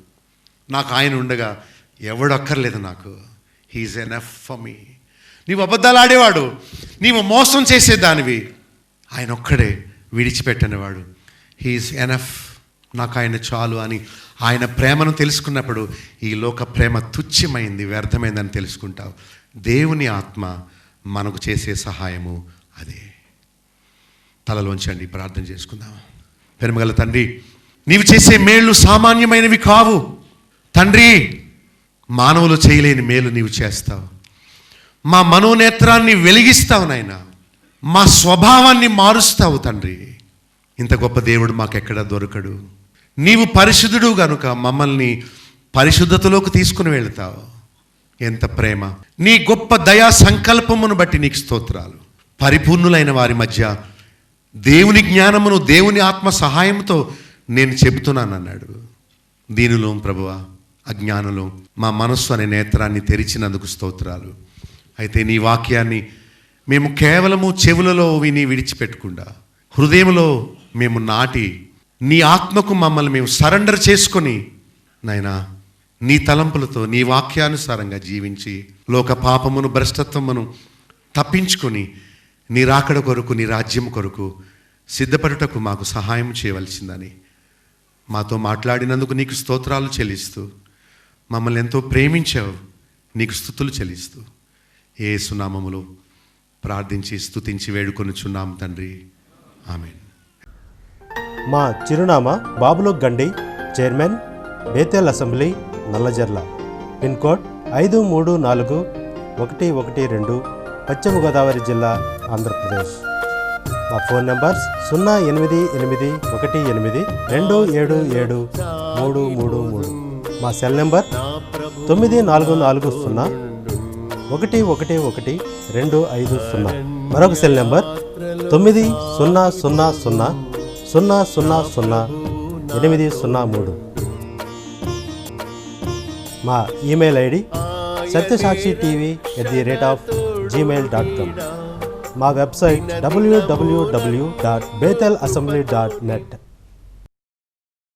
నాకు ఆయన ఉండగా ఎవడక్కర్లేదు, నాకు హీఈస్ ఎనఫ్ ఫర్ మీ. నీవు అబద్ధాలు ఆడేవాడు, నీవు మోసం చేసేదానివి, ఆయన ఒక్కడే విడిచిపెట్టనివాడు. హీఈస్ ఎనఫ్, నాకు ఆయన చాలు అని ఆయన ప్రేమను తెలుసుకున్నప్పుడు ఈ లోక ప్రేమ తుచ్చమైంది, వ్యర్థమైందని తెలుసుకుంటావు. దేవుని ఆత్మ మనకు చేసే సహాయము అదే. తలలోంచండి, ప్రార్థన చేసుకుందాం. ప్రేమగల తండ్రి, నీవు చేసే మేళ్ళు సామాన్యమైనవి కావు తండ్రి. మానవులు చేయలేని మేలు నీవు చేస్తావు. మా మనోనేత్రాన్ని వెలిగిస్తావు నాయన, మా స్వభావాన్ని మారుస్తావు తండ్రి. ఇంత గొప్ప దేవుడు మాకెక్కడ దొరకడు. నీవు పరిశుద్ధుడు గనుక మమ్మల్ని పరిశుద్ధతలోకి తీసుకుని వెళ్తావు. ఎంత ప్రేమ! నీ గొప్ప దయా సంకల్పమును బట్టి నీకు స్తోత్రాలు. పరిపూర్ణులైన వారి మధ్య దేవుని జ్ఞానమును దేవుని ఆత్మ సహాయంతో నేను చెబుతున్నాను అన్నాడు. దీనిలో ప్రభువా, అజ్ఞానంలో మా మనస్సు అనే నేత్రాన్ని తెరిచినందుకు స్తోత్రాలు. అయితే నీ వాక్యాన్ని మేము కేవలము చెవులలో విని విడిచిపెట్టకుండా హృదయంలో మేము నాటి నీ ఆత్మకు మమ్మల్ని మేము సరెండర్ చేసుకొని నాయనా, నీ తలంపులతో నీ వాక్యానుసారంగా జీవించి లోక పాపమును భ్రష్టత్వమును తప్పించుకొని నీ రాకడ కొరకు, నీ రాజ్యం కొరకు సిద్ధపడుటకు మాకు సహాయం చేయవలసిందని మాతో మాట్లాడినందుకు నీకు స్తోత్రాలు చెల్లిస్తూ, మమ్మల్ని ఎంతో ప్రేమించావు, నీకు స్తుతులు చెల్లిస్తూ యేసు నామములో ప్రార్థించి స్తుతించి వేడుకొనుచున్నాం తండ్రి, ఆమేన్. మా చిరునామా బాబులో గండి, chairman, Bethel assembly, Nallajerla. Pin code 534112, పశ్చిమ గోదావరి జిల్లా, ఆంధ్రప్రదేశ్. మా ఫోన్ నంబర్స్ 088118277333. మా సెల్ నెంబర్ 9440111250. మరొక సెల్ నెంబర్ 9000000803. మా ఈమెయిల్ ఐడి satyasakshitv@gmail.com. మా వెబ్సైట్ www.bethelassembly.net.